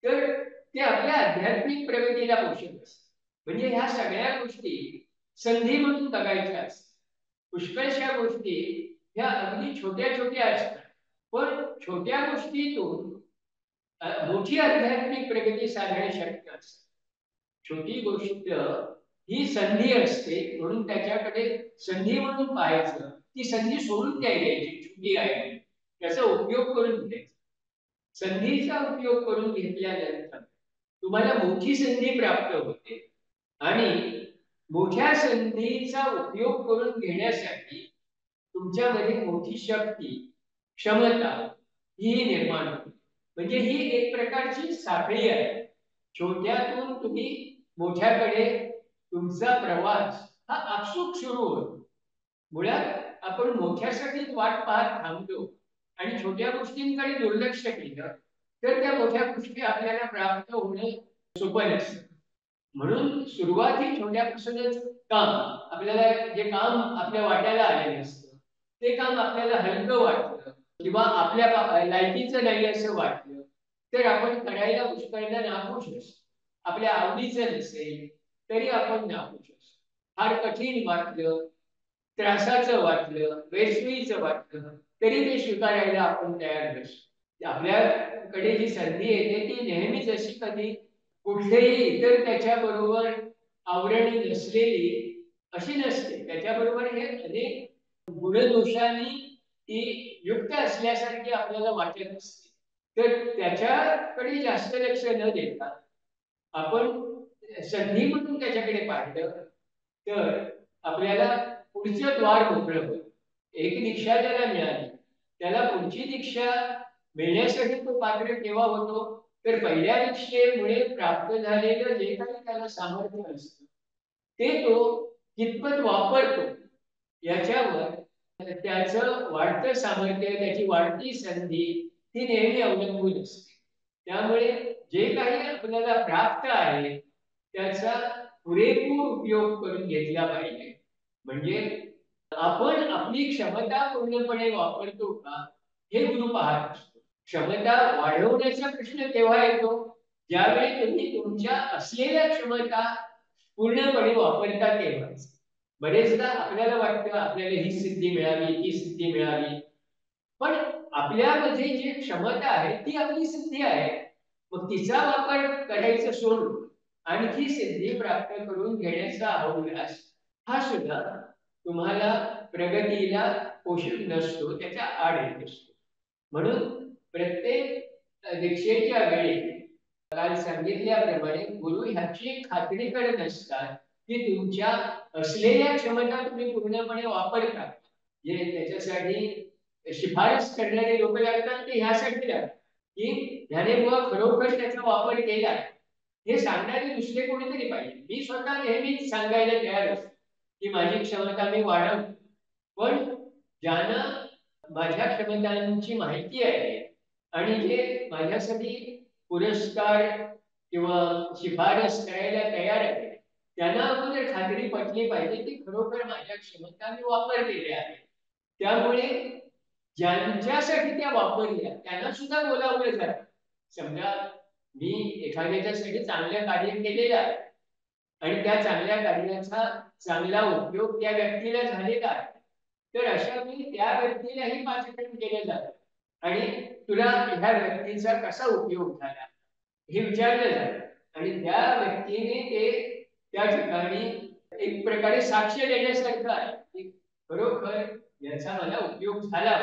तर ते आपल्या आध्यात्मिक प्रगतीला पोषक असतं. म्हणजे ह्या सगळ्या गोष्टी संधी म्हणून बघायच्या असतात. पुष्कळशा गोष्टी ह्या अगदी छोट्या छोट्या असतात, पण छोट्या गोष्टीतून मोठी आध्यात्मिक प्रगती साधणे शक्य असते. छोटी गोष्ट ही संधी असते, म्हणून त्याच्याकडे संधी म्हणून पाहायचं. ती संधी सोडून द्यायची, छोटी आहे त्याचा उपयोग करून घ्यायचा. संधीचा उपयोग करून घेतल्यानंतर तुम्हाला मोठी संधी प्राप्त होते आणि मोठ्या संधीचा उपयोग करून घेण्यासाठी तुमच्यामध्ये मोठी शक्ती, क्षमता ही निर्माण होते. म्हणजे ही एक प्रकारची साखळी आहे. छोट्यातून तुम्ही मोठ्याकडे तुमचा प्रवास हा आपसूक सुरू होतो. मुळात आपण मोठ्यासाठीच वाट पाहत थांबतो आणि छोट्या गोष्टींकडे दुर्लक्ष केलं तर त्या मोठ्या गोष्टी आपल्याला प्राप्त होणे सोपं नसतं. म्हणून सुरुवात ही छोट्यापासूनच. काम आपल्याला जे काम आपल्या वाट्याला आलेलं असतं ते काम आपल्याला हलकं वाटलं किंवा आपल्या लायकीचं नाही असं वाटलं तर आपण करायला पुष्कळदा नाखुश असतो. आपल्या आवडीचं नसेल तरी आपण नाखुश असतो. फार कठीण वाटलं, त्रासाचं वाटलं, वेसवीचं वाटलं तरी ते स्वीकारायला आपण तयार नसतो. आपल्याकडे जी संधी येते ती नेहमीच अशी कधी कुठलेही इतर त्याच्याबरोबर आवरणी नसलेली अशी नसते. त्याच्याबरोबर हे अनेक गुणदोषांनी ती युक्त असल्यासारखी आपल्याला वाटत असते. तर त्याच्याकडे जास्त लक्ष न देता आपण संधी म्हणून त्याच्याकडे पाहिलं तर आपल्याला पुढचं द्वार मोकळं होतं. एक दीक्षा ज्याला मिळाली त्याला पुढची दीक्षा मिळण्यासाठी तो पात्र केव्हा होतो तर पहिल्या दीक्षेमुळे प्राप्त झालेलं जे काही त्याला सामर्थ्य असतं ते तो कितपत वापरतो याच्यावर त्याचं वाढतं सामर्थ्य, त्याची वाढती संधी ही नेहमी अवलंबून असते. त्यामुळे जे काही आपल्याला प्राप्त आहे त्याचा पुरेपूर उपयोग करून घेतला पाहिजे. म्हणजे आपण आपली क्षमता पूर्णपणे वापरतो का हे गुरु पाहत असतो. क्षमता वाढवण्याचा प्रश्न तेव्हा येतो ज्यावेळी तुम्ही तुमच्या असलेल्या क्षमता पूर्णपणे वापरता तेव्हाच. बरेचदा आपल्याला वाटतं आपल्याला ही सिद्धी मिळाली, ती सिद्धी मिळाली, पण आपल्यामध्ये जी क्षमता आहे ती आपली सिद्धी आहे. मग तिचा वापर करायचं सोडून आणखी सिद्धी प्राप्त करून घेण्याचा हौयास हा सुद्धा तुम्हाला प्रगतीला पोषक नसतो, त्याच्या आड येत असतो. म्हणून प्रत्येक दीक्षेच्या वेळी काल सांगितल्याप्रमाणे गुरु ह्याची खात्री करत असतात की तुमच्या असलेल्या क्षमता तुम्ही पूर्णपणे वापरता. जे त्याच्यासाठी शिफारस करणारे लोक लागतात ते ह्यासाठी लागतात की ह्याने मग खरोखर त्याचा वापर केला हे सांगणारे दुसरे कोणीतरी पाहिजे. मी स्वतः नेहमीच सांगायला तयार असतो की माझी क्षमता मी वाढवतो, पण ज्यांना माझ्या क्षमतांची माहिती आहे आणि जे माझ्यासाठी पुरस्कार किंवा शिफारस करायला तयार आहे त्यांना अगोदर खात्री पटली पाहिजे की खरोखर माझ्या क्षमता मी वापरलेल्या आहेत. त्यामुळे ज्यांच्यासाठी त्या वापरल्या त्यांना सुद्धा बोलावलं जातं. समजा मी एखाद्याच्यासाठी चांगलं कार्य केलेलं आहे आणि त्या चांगल्या कार्याचा चांगला उपयोग त्या व्यक्तीला झालेला आहे तर अशा वेळी त्या व्यक्तीलाही पाचारण केलं जातं आणि तुला ह्या व्यक्तीचा कसा उपयोग झाला हे विचारलं जातं आणि त्या व्यक्तीने ते त्या ठिकाणी एक प्रकारे साक्ष देण्यासारखं आहे की खरोखर याचा मला उपयोग झाला.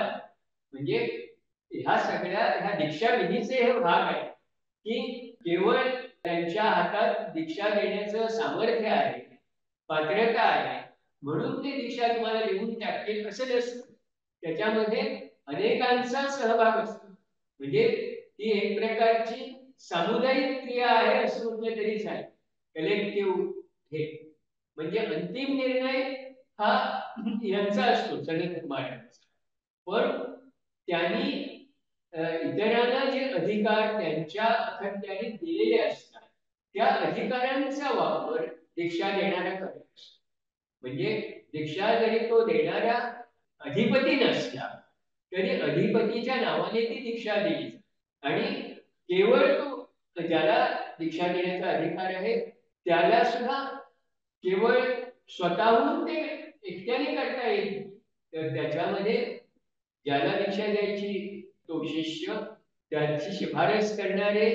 म्हणजे ह्या सगळ्या ह्या दीक्षा विधीचे हे भाग आहे की केवळ त्यांच्या हातात दीक्षा देण्याचं सामर्थ्य आहे, पात्रता आहे म्हणून ते दीक्षा तुम्हाला लिहून टाकतील असं नसतं. त्याच्यामध्ये अनेकांचा सहभाग असतो. म्हणजे ती एक प्रकारची सामुदायिक क्रिया आहे असं म्हटलं तरी चालेल. कलेक्टिव्ह हे म्हणजे अंतिम निर्णय हा यांचा असतो सनत महाराजांचा, पण त्यांनी इतरांना जे अधिकार त्यांच्या अखत्यारीत दिलेले असतात त्या अधिकारांचा वापर दीक्षा देणारा करत असतो. म्हणजे दीक्षा जरी तो देणारा अधिपती नसला तरी अधिपतीच्या नावाने ती दीक्षा दिली. आणि केवळ तो ज्याला दीक्षा देण्याचा अधिकार आहे त्याला सुद्धा केवळ स्वतःहून ते एकट्याने करता येईल. तर त्याच्यामध्ये ज्याला दीक्षा द्यायची तो शिष्य, त्याची शिफारस करणारे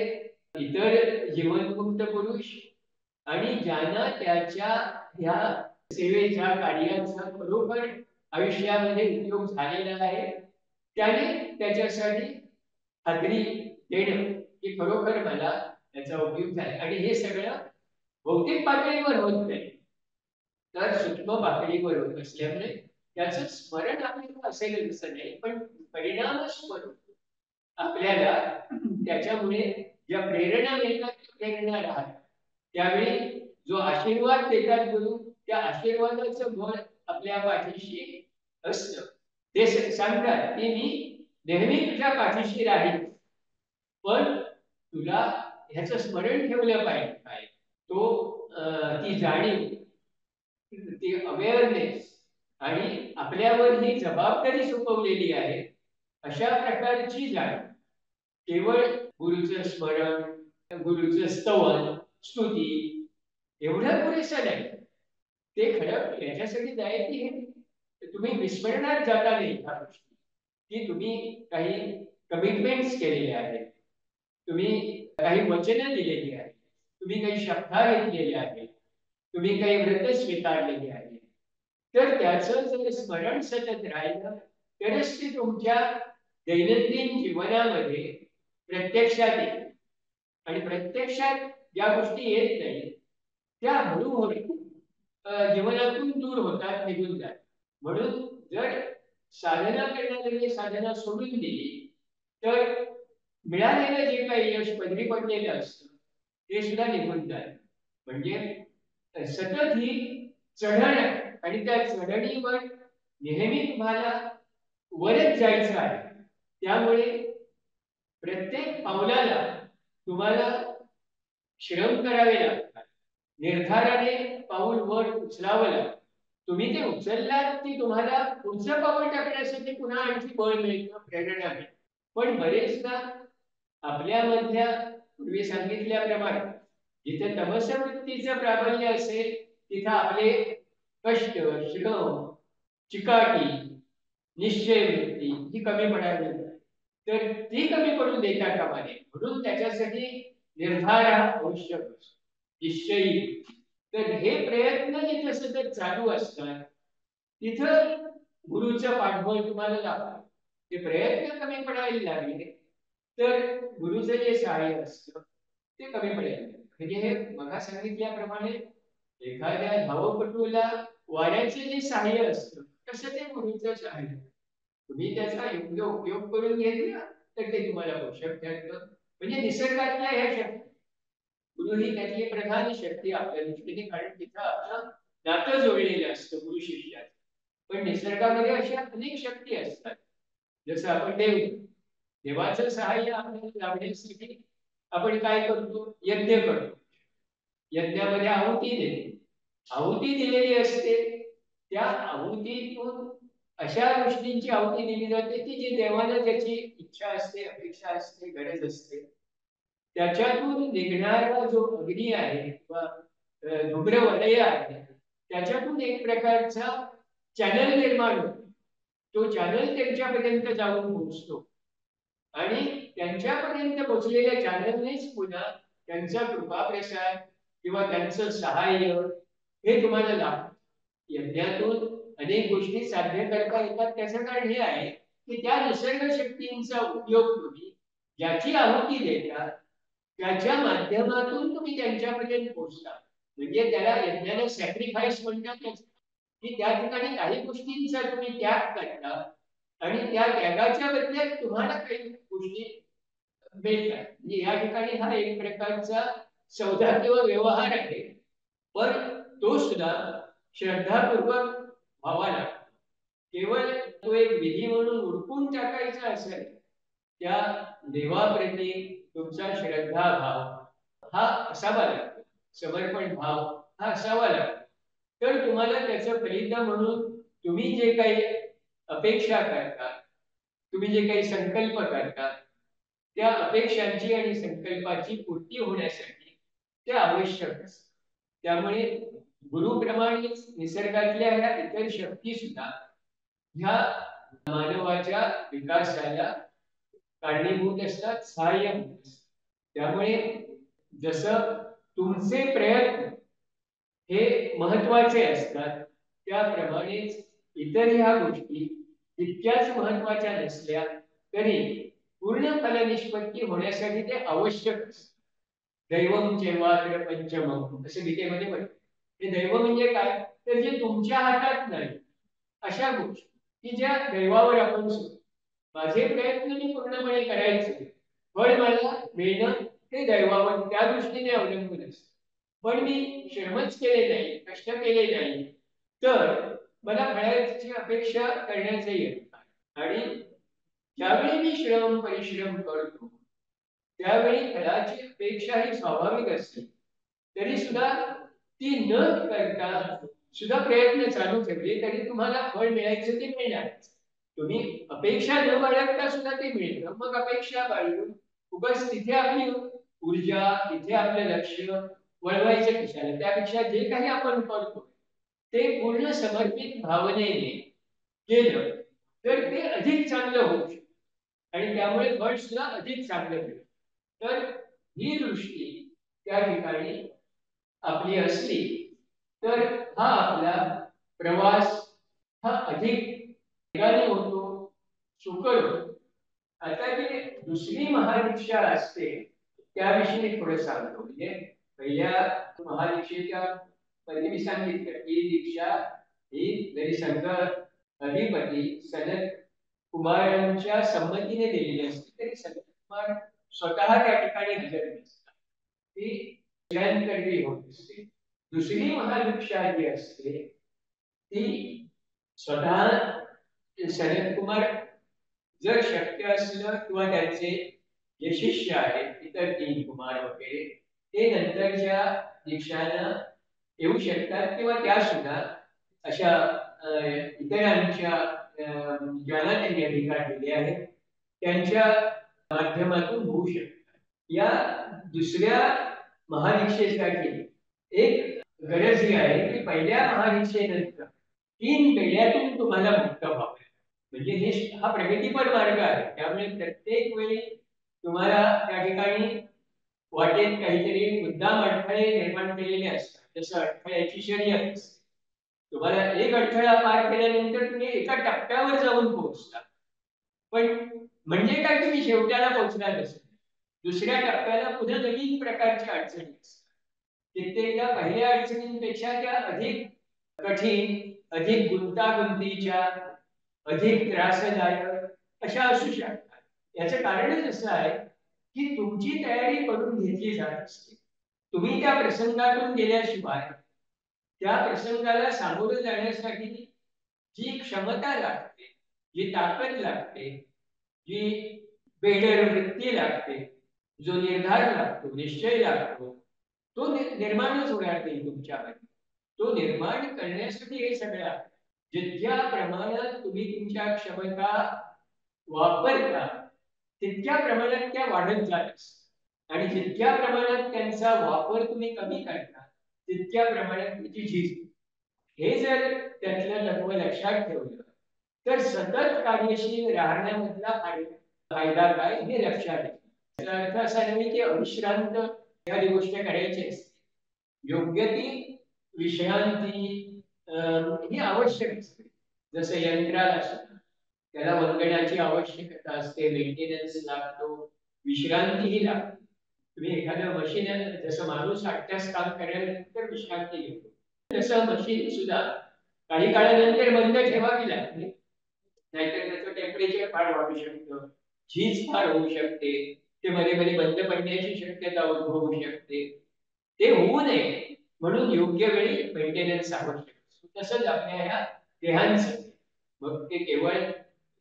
इतर जीवनमुक्त पुरुष, आणि ज्यांना त्याच्या ह्या सेवेच्या कार्याचा खरोखर आयुष्यामध्ये उपयोग झालेला आहे त्याने त्याच्यासाठी खात्री देणं की खरोखर मला त्याचा उपयोग झाला. आणि हे सगळं भौतिक पातळीवर होत नाही, तर सूक्ष्म पातळीवर होत असल्यामुळे त्याचं स्मरण आपल्याला असेल असं नाही, पण परिणाम स्वरूप आपल्याला त्याच्यामुळे ज्या प्रेरणा मिळतात त्या प्रेरणा राहतात. त्यावेळी जो आशीर्वाद देतात गुरु, त्या आशीर्वादाचं बळ आपल्या पाठीशी असतं. ते सांगतात की मी नेहमी तुझ्या पाठीशी राहील, पण तुला ह्याचं स्मरण ठेवलं पाहिजे. काय तो ती जाणीव, ती अवेअरनेस, आणि आपल्यावर ही जबाबदारी सोपवलेली आहे अशा प्रकारची जाणीव केवळ गुरुचं स्मरण, गुरुचं स्तवन, स्तुती एवढं पुरेसं नाही. ते खरं याच्यासाठी जायची हे तुम्ही विस्मरणात जाता नाही ह्या गोष्टी, की तुम्ही काही कमिटमेंट्स केलेले आहेत, तुम्ही काही वचनं दिलेली आहेत, तुम्ही काही शपथा घेतलेल्या आहेत, तुम्ही काही व्रत स्वीकारलेली आहेत. तर त्याचं जर स्मरण सतत राहिलं तरच ते तुमच्या दैनंदिन जीवनामध्ये प्रत्यक्षात येईल. आणि प्रत्यक्षात ज्या गोष्टी येत नाही त्या हळूहळू जीवनातून दूर होतात, निघून जातात. म्हणून जर साधना करणाऱ्याने साधना सोडून दिली तर मिळालेलं जे काही यश पदरी पडलेलं असतं ते सुद्धा निघून जाईल. म्हणजे सतत ही चढण आहे आणि त्या चढणीवर नेहमी तुम्हाला वरच जायचं आहे. त्यामुळे प्रत्येक पावलाला तुम्हाला श्रम करावे लागतात, निर्धाराने पाऊल वर उचलावं लागतं. तुम्ही ते उचललात की तुम्हाला पुढचं पाऊल टाकण्यासाठी पुन्हा आणखी बळ मिळतं, प्रेरणा मिळते. पण बरेचदा आपल्यामधल्या पूर्वी सांगितल्याप्रमाणे जिथे तमसवृत्तीचं प्राबल्य असेल तिथं आपले कष्ट, श्रम, चिकाटी, निश्चय वृत्ती ही कमी पडायला लागते. तर ती कमी पडू देता कामा नये, म्हणून त्याच्यासाठी निर्धार हा आवश्यक असतो, निश्चयी. तर हे प्रयत्न जिथे सतत चालू असतात तिथं गुरुचं पाठबळ तुम्हाला लागतं. ते प्रयत्न कमी पडायला लागले तर गुरुचं जे सहाय्य असतं ते कमी पडेल. म्हणजे हे मग सांगितल्याप्रमाणे एखाद्या धावपटूला वाऱ्याचे जे सहाय्य असतं तसं ते गुरुचं सहाय्य. तुम्ही त्याचा योग्य उपयोग करून घेतला तर ते तुम्हाला पोषक ठरतं. म्हणजे निसर्गातल्या ह्या शक्ती, गुरु ही त्यातली प्रधान शक्ती आपल्या दृष्टीने, कारण तिथं आपलं नातं जोडलेलं असतं गुरु शिष्यात. पण निसर्गामध्ये अशा अनेक शक्ती असतात. जसं आपण देवाचं सहाय्य आपल्याला लाभण्यासाठी आपण काय करतो, यज्ञ करतो. यज्ञामध्ये आहुती देतो, आहुती दिलेली असते. त्या आहुतीतून अशा गोष्टींची आहुती दिली जाते की जी देवाला ज्याची इच्छा असते, अपेक्षा असते, गरज असते, त्याच्यातून निघणारा जो अग्नी आहे किंवा धुम्र वलय आहे त्याच्यातून एक प्रकारचा चॅनल निर्माण होतो. तो चॅनल त्यांच्यापर्यंत जाऊन पोहोचतो आणि त्यांच्यापर्यंत पोहोचलेल्या चॅनलनेच पुन्हा त्यांचा कृपाप्रसाद किंवा त्यांचं सहाय्य हे तुम्हाला लाभतं. यज्ञातून अनेक गोष्टी साध्य करता येतात. त्याचं कारण हे आहे की त्या निसर्ग शक्तींचा उपयोग तुम्ही ज्याची आहुती देता त्याच्या माध्यमातून तुम्ही त्यांच्यापर्यंत पोहोचता. म्हणजे त्याला यज्ञाला सॅक्रिफाईस म्हणतात की त्या ठिकाणी काही गोष्टींचा तुम्ही त्याग करता आणि त्या त्यागाच्या बदल्यात तुम्हाला काही गोष्टी मिळतात. म्हणजे या ठिकाणी हा एक प्रकारचा सौदा किंवा व्यवहार आहे, पण तो सुद्धा श्रद्धापूर्वक व्हावा लागतो. केवळ तो एक विधी म्हणून उरकून टाकायचा असेल, त्या देवाप्रती तुमचा श्रद्धा भाव हा असावा लागतो, समर्पण भाव हा असावा लागतो. तर तुम्हाला त्याचं फलित म्हणून तुम्ही जे काही अपेक्षा करता तुम्ही जे काही संकल्प करता त्या अपेक्षांची आणि संकल्पाची पूर्ती होण्यासाठी ते आवश्यक असतं. त्यामुळे गुरुप्रमाणेच निसर्गातल्या ह्या इतर शक्ती सुद्धा ह्या मानवाच्या विकासाला कारणीभूत असतात, सहाय्य होत असतात. त्यामुळे जसं तुमचे प्रयत्न हे महत्वाचे असतात, त्याप्रमाणेच इतर ह्या गोष्टी तितक्याच महत्वाच्या नसल्या तरी पूर्ण फलनिष्पत्ती होण्यासाठी ते आवश्यक असतं. दैवम चैवात्र पंचमम असं गीतेमध्ये म्हणतात. हे दैव म्हणजे काय, तर जे तुमच्या हातात नाही अशा गोष्टी की ज्या दैवावर आपण सोडतो. माझे प्रयत्न मी पूर्णपणे करायचे, फळ मला मिळणं हे दैवावर त्या दृष्टीने अवलंबून असतं. पण मी श्रमच केले नाही, कष्ट केले नाही, तर मला फळाची अपेक्षा करण्याचे येत नाही. आणि ज्यावेळी मी श्रम परिश्रम करतो त्यावेळी फळाची अपेक्षा ही स्वाभाविक असते. तरी सुद्धा ती न करता सुद्धा प्रयत्न चालू ठेवले तरी तुम्हाला फळ मिळायचं ते मिळणार. तुम्ही अपेक्षा न बाळगता सुद्धा ते मिळतं. मग अपेक्षा बाळगून उगाच तिथे आपली ऊर्जा, तिथे आपलं लक्ष वळवायचं कशाला? त्यापेक्षा जे काही आपण करतो ते पूर्ण समर्पित भावनेने केलं तर ते अधिक चांगलं होऊ शकतं आणि त्यामुळे फळ सुद्धा अधिक चांगलं मिळतं. तर ही दृष्टी त्या ठिकाणी आपली असली तर हा आपला प्रवास हा अधिक वेगाने होतो, सुकर होतो. आता जी दुसरी महादीक्षा असते त्याविषयी मी थोडं सांगतो. म्हणजे पहिल्या महादीक्षेच्या पहिले मी सांगितलं की दीक्षा ही जरी संघ अधिपती सनत कुमारांच्या संमतीने दिलेली असते तरी सनत कुमार स्वतः त्या ठिकाणी हजर नसतात. ती करवी होत असते. दुसरी महादीक्षा जी असते ती स्वतः सनत कुमार जर शक्य असलं किंवा त्यांचे जे शिष्य आहेत इतर 3 कुमार वगैरे ते नंतरच्या दीक्षांना येऊ शकतात किंवा त्या सुद्धा अशा इतरांच्या ज्यांना त्यांनी अधिकार दिले आहेत त्यांच्या माध्यमातून होऊ शकतात. या दुसऱ्या महादीक्षेसाठी एक गरज ही आहे की पहिल्या महादीक्षेनंतर 3 पिढ्यातून तुम्हाला मुक्त व्हावं. म्हणजे हा प्रगतीपर मार्ग आहे. त्यामुळे प्रत्येक वेळी तुम्हाला त्या ठिकाणी वाटेत काहीतरी मुद्दाम अडथळे निर्माण केलेले असतात. जसं अडथळ्याची शर्यत असते. तुम्हाला एक अडथळा पार केल्यानंतर तुम्ही एका टप्प्यावर जाऊन पोहोचता. पण म्हणजे काय तुम्ही शेवट्याला पोहोचणार नसेल. दुसऱ्या टप्प्याला पुन्हा नवीन प्रकारच्या अडचणी असतात. कित्येकदा पहिल्या अडचणींपेक्षा त्या अधिक कठीण, अधिक गुंतागुंतीच्या, अधिक त्रासदायक अशा असू शकतात. याचं कारणच असं आहे की तुमची तयारी करून घेतली जात असते. तुम्ही त्या प्रसंगातून गेल्याशिवाय त्या प्रसंगाला सामोरं जाण्यासाठी जी क्षमता लागते, जी ताकद लागते, जी वृत्ती लागते, जो निर्धार लागतो, निश्चय लागतो, तो निर्माणच होणार नाही तुमच्यामध्ये. तो निर्माण करण्यासाठी हे सगळं आहे. जितक्या प्रमाणात तुम्ही तुमच्या क्षमता वापरता तितक्या प्रमाणात त्या वाढत जातात आणि जितक्या प्रमाणात त्यांचा वापर तुम्ही कमी करता तितक्या प्रमाणात त्याची झीज. हे जर त्यातलं तत्व लक्षात ठेवलं तर सतत कार्यशील राहण्यामधला फायदा काय हे लक्षात येईल. याचा अर्थ असा नाही की अविश्रांत एखादी गोष्ट करायची असते. योग्य ती विश्रांती ही आवश्यक असते. जसं यंत्राला असतं त्याला वंगणाची आवश्यकता असते, मेंटेनन्स लागतो, विश्रांतीही लागते. तुम्ही एखादं मशीन जसं माणूस 8 तास काम केल्यानंतर विश्रांती घेतो तसं मशीन सुद्धा काही काळानंतर बंद ठेवावी लागते. नाहीतर त्याचं टेम्परेचर फार वाढू शकतं, झीज फार होऊ शकते, ते मध्ये मध्ये बंद पडण्याची शक्यता उद्भवू शकते. ते होऊ नये म्हणून योग्य वेळी मेंटेनन्स आवश्यक असतो. तसंच आपल्या ह्या देहांचं मग ते केवळ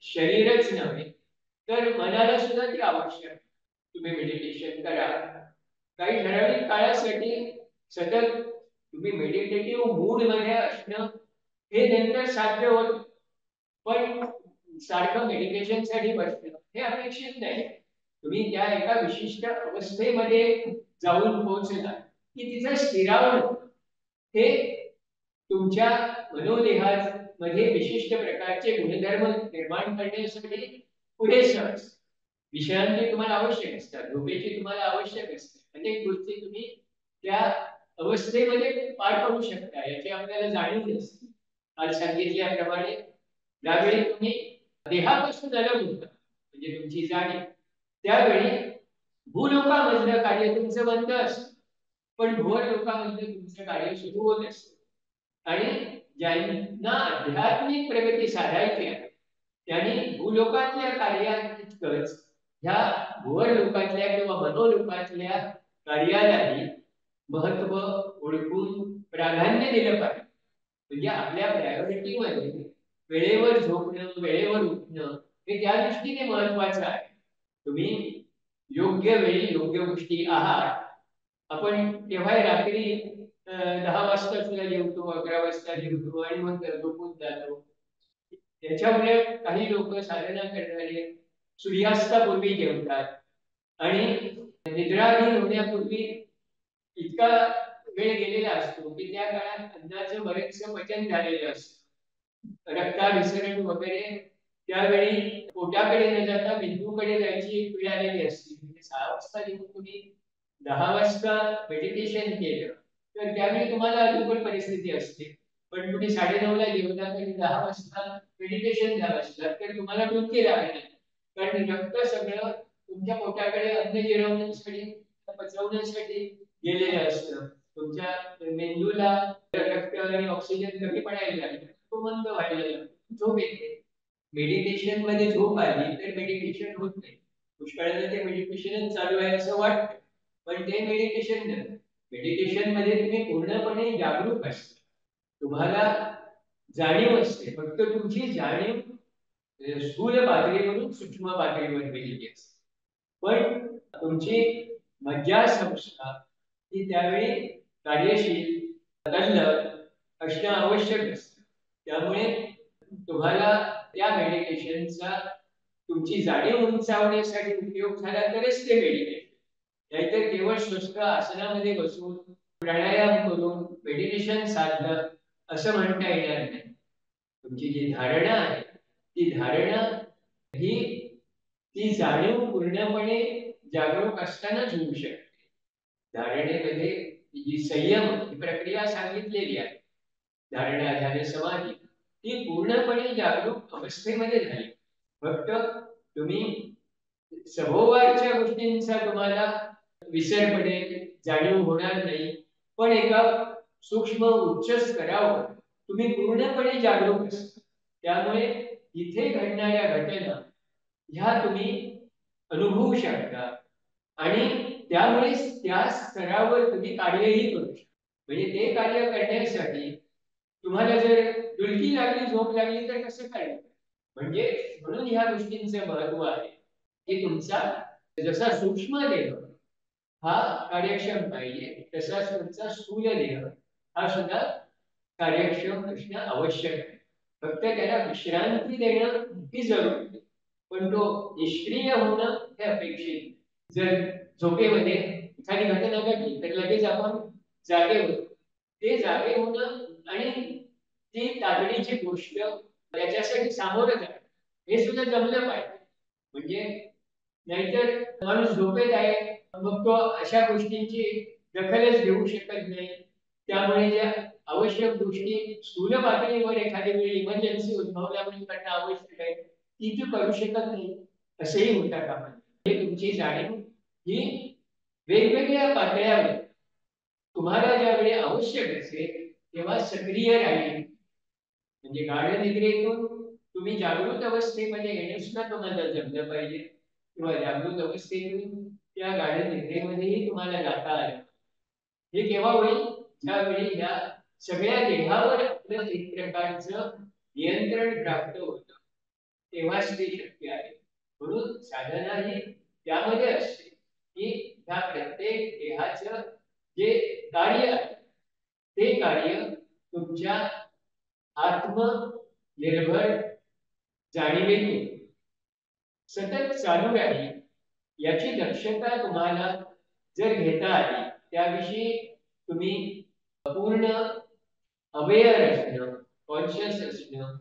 शरीरच नव्हे तर मनाला सुद्धा ती आवश्यक. तुम्ही मेडिटेशन करा काही ठराविक काळासाठी सतत तुम्ही मेडिटेटिव्ह मूड मध्ये असणं हे नंतर साध्य होत. पण सारखं मेडिटेशन साठी बसणं हे अपेक्षित नाही. तुम्ही त्या एका विशिष्ट अवस्थेमध्ये जाऊन पोहोचला की तिचं स्थिरावणं हे तुमच्या मनोदेहामध्ये विशिष्ट प्रकारचे गुणधर्म निर्माण करण्यासाठी पुरेसं असतं. विश्रांती तुम्हाला आवश्यक असतात, झोपेची तुम्हाला आवश्यक असते, अनेक गोष्टी तुम्ही त्या अवस्थेमध्ये पार पडू शकता याची आपल्याला जाणीव नसते. काल सांगितल्याप्रमाणे ज्यावेळी तुम्ही देहापासून अलग होता म्हणजे तुमची जाणीव, त्यावेळी भूलोकामधलं कार्य तुमचं बंद असतं, पण भुवर लोकांमधलं तुमचं कार्य सुरू होत असतं. आणि ज्यांना आध्यात्मिक प्रगती साधायची आहे त्यांनी भूलोकातल्या कार्याइतकंच ह्या भुवर लोकातल्या किंवा मनोलोकातल्या कार्यालाही महत्व ओळखून प्राधान्य दिलं पाहिजे. म्हणजे आपल्या प्रायोरिटीमध्ये वेळेवर झोपणं, वेळेवर उठणं हे त्या दृष्टीने महत्वाचं आहे. तुम्ही योग्य वेळी योग्य गोष्टी आहात. आपण तेव्हा रात्री 10 वाजता सुद्धा जेवतो, 11 वाजता जेवतो आणि मग झोपून जातो. त्याच्यामुळे काही लोक साधना करणारे सूर्यास्तापूर्वी जेवतात आणि निद्राधीन होण्यापूर्वी इतका वेळ गेलेला असतो की त्या काळात अन्नाचं बरेचसं पचन झालेलं असतं, रक्ताभिसरण वगैरे त्यावेळी पोटाकडे न जाता मेंदूकडे जायची एक वेळ आलेली असते. म्हणजे 6 वाजता जेव्हा तुम्ही 10 वाजता मेडिटेशन केलं तर त्यावेळी तुम्हाला अनुकूल परिस्थिती असते. पण तुम्ही 9:30 ला जेवतात आणि 10 वाजता मेडिटेशन झालं असलं तर तुम्हाला डुलकी लागणार, कारण रक्त सगळं तुमच्या पोटाकडे अन्न जिरवण्यासाठी पचवण्यासाठी गेलेलं असतं. तुमच्या मेंदूला रक्त आणि ऑक्सिजन कमी पडायला लागलं, तो मंद व्हायला लागतो, झोप येते. मेडिटेशन मध्ये झोप आली तर मेडिटेशन होत नाही. पुष्कळांना ते मेडिटेशनच चालू आहे असं वाटतं, पण ते मेडिटेशन नाही. मेडिटेशन मध्ये तुम्ही पूर्णपणे जागरूक असता, तुम्हाला जाणीव असते, फक्त तुमची जाणीव स्थूल पातळीवरून सूक्ष्म पातळीवर गेलेली असते. पण तुमची मज्जा संस्था ही त्यावेळी कार्यशील तल्लख असणं आवश्यक असतं. त्यामुळे तुम्हाला त्या मेडिटेशनचा तुमची जाणीव उंचावण्यासाठी उपयोग झाला तरच ते मेडिटेशन. नाहीतर केवळ स्वस्थ आसनामध्ये बसून प्राणायाम करून मेडिटेशन साधलं असं म्हणता येणार नाही. तुमची जी धारणा आहे ती धारणा ही ती जाणीव पूर्णपणे जागरूक असतानाच होऊ शकते. धारणेमध्ये जी संयम ही प्रक्रिया सांगितलेली आहे, धारणा ध्यान समाधी, ती पूर्णपणे जागरूक अवस्थेमध्ये झाली. फक्त तुम्ही सभोवारच्या गोष्टींचा तुम्हाला विसर पडेल, जाणीव होणार नाही, पण एका सूक्ष्म उच्च स्तरावर तुम्ही पूर्णपणे जागरूक असता. त्यामुळे इथे घडणाऱ्या घटना ह्या तुम्ही अनुभवू शकता आणि त्यामुळे त्या स्तरावर तुम्ही कार्यही करू शकता. म्हणजे ते कार्य करण्यासाठी तुम्हाला जर डुलकी लागली, झोप लागली तर कसं करायचं? म्हणजे म्हणून ह्या गोष्टींचं महत्व आहे की तुमचा जसा सूक्ष्म देह हा कार्यक्षम पाहिजे, तसाच तुमचा स्थूल देह हा सुद्धा कार्यक्षम असणं आवश्यक आहे. फक्त त्याला विश्रांती देणं ही जरुरी आहे, पण तो निष्क्रिय होणं हे अपेक्षित. जर झोपेमध्ये एखादी घटना घडली तर लगेच आपण जागे होतो. ते जागे होणं आणि ती तातडीची गोष्ट त्याच्यासाठी सामोरं जाणं हे सुद्धा जमलं पाहिजे. म्हणजे नाहीतर माणूस झोपेत आहे, मग तो अशा गोष्टींची दखलच घेऊ शकत नाही. त्यामुळे ज्या आवश्यक गोष्टी स्थूल पातळीवर एखाद्या वेळी इमर्जन्सी उद्भवल्यामुळे करणं आवश्यक आहे ती तू करू शकत नाही, असेही होता कामा नये. हे तुमची जाणीव ही वेगवेगळ्या पातळ्यावर तुम्हाला ज्यावेळी आवश्यक असेल तेव्हा सक्रिय राहील. म्हणजे गाढ निद्रेतून तुम्ही जागृत अवस्थेमध्ये येणं सुद्धा तुम्हाला जमलं पाहिजे, किंवा जागृत अवस्थेतून त्या गाढ निद्रेमध्येही तुम्हाला जाता आलं. हे केव्हा होईल? ज्यावेळी या सगळ्या देहावर आपलं एक प्रकारचं नियंत्रण प्राप्त होतं, तेव्हाच ते शक्य आहे. म्हणून साधना ही त्यामध्ये असते की ह्या प्रत्येक देहाचं जे कार्य आहे ते कार्य तुमच्या आत्मनिर्भर जाणीवेतून सतत चालू राहील याची दक्षता तुम्हाला जर घेता आली, त्याविषयी तुम्ही पूर्ण अवेअर असणं, कॉन्शियस असणं,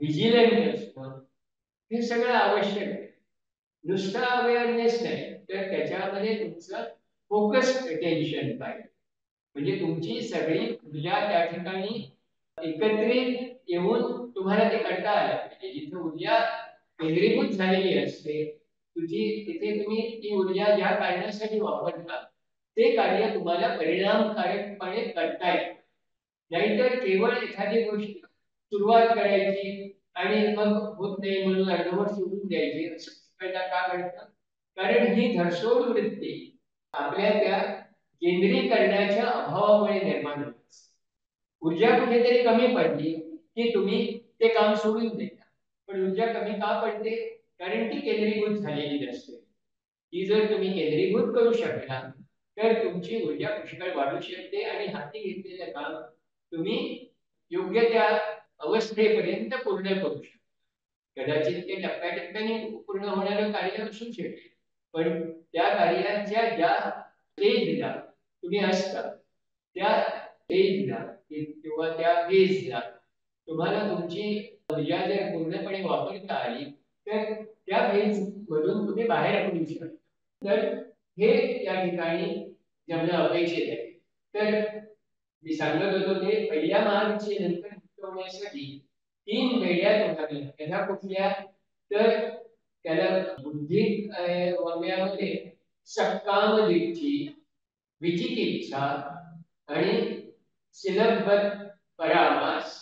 विजिलंट असणं, हे सगळं आवश्यक आहे. नुसता अवेअरनेस नाही, तर त्याच्यामध्ये तुमचं फोकस्ड अटेन्शन पाहिजे. म्हणजे तुमची सगळी ऊर्जा त्या ठिकाणी एकत्रित येऊन तुम्हाला ते करता आलं पाहिजे. जिथे ऊर्जा केंद्रीभूत झालेली असते, तिथे तुम्ही ती ऊर्जा ज्या कारणासाठी वापरता ते कार्य तुम्हाला परिणामकारकपणे करता येईल. नाहीतर केवळ एखादी गोष्ट सुरुवात करायची आणि मग होत नाही म्हणून अर्धवट सोडून द्यायची, असं पहिला का घडतं? कारण ही धरसोड वृत्ती आपल्या त्या केंद्रीकरणाच्या अभावामुळे निर्माण होते. ऊर्जा कुठेतरी कमी पडली की तुम्ही ते काम सोडून देता. पण ऊर्जा कमी का पडते? कारण ती केंद्रीभूत झालेली नसते. ती जर तुम्ही केंद्रीभूत करू शकला तर तुमची ऊर्जा पुष्कळ वाढू शकते आणि हाती घेतलेलं काम तुम्ही योग्य त्या अवस्थेपर्यंत पूर्ण करू शकता. कदाचित ते टप्प्याटप्प्याने पूर्ण होणारं कार्य असू शकेल, पण त्या कार्याच्या ज्या स्टेजला तुम्ही असता त्या स्टेजला किंवा त्या फेजला तुम्हाला तुमची ऊर्जा जर पूर्णपणे वापरता आली तर त्या फेज मधून तुम्ही बाहेर पडू शकता. तर हे या ठिकाणी जमणं अपेक्षित आहे. तर मी सांगत होतो ते पहिल्या महाविद्येनंतर मुक्त होण्यासाठी 3 वेड्या तुम्हाला ह्या कुठल्या? तर त्याला बुद्धी वगैरे सकाम दीक्षी, विचिकित्सा आणि सिलंबत परामास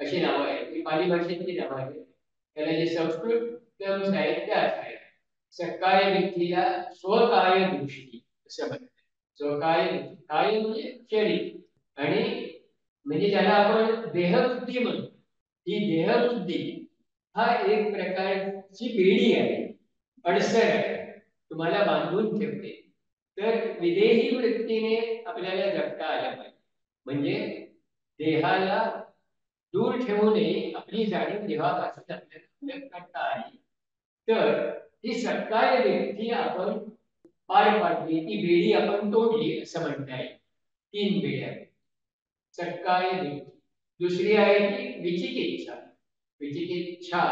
अशी नावं आहेत. ही पाली भाषेतली नावं आहेत. त्याला जे संस्कृत टर्म्स आहेत त्या आहेत. सकाय दीक्षेला स्वकाय दृष्टी असं म्हणतात. स्वकाय काय म्हणजे शरीर आणि म्हणजे ज्याला आपण देहबुद्धी म्हणतो. ही देहबुद्धी हा एक प्रकारची बेडी आहे, अडसर आहे, तुम्हाला बांधून ठेवते. तर विदेही वृत्तीने आपल्याला जगता आलं पाहिजे. म्हणजे देहाला दूर ठेवू नये, आपली जाणीव देहापासून आपल्याला व्यक्त करता आली तर ही सत्कार्य व्यक्ती आपण पार पाडली, ती बेडी आपण तोडली असं म्हणता येईल. 3 बेड्या. सत्कार्य व्यक्ती. दुसरी आहे ती विचिकित्सा. विचिकित्सा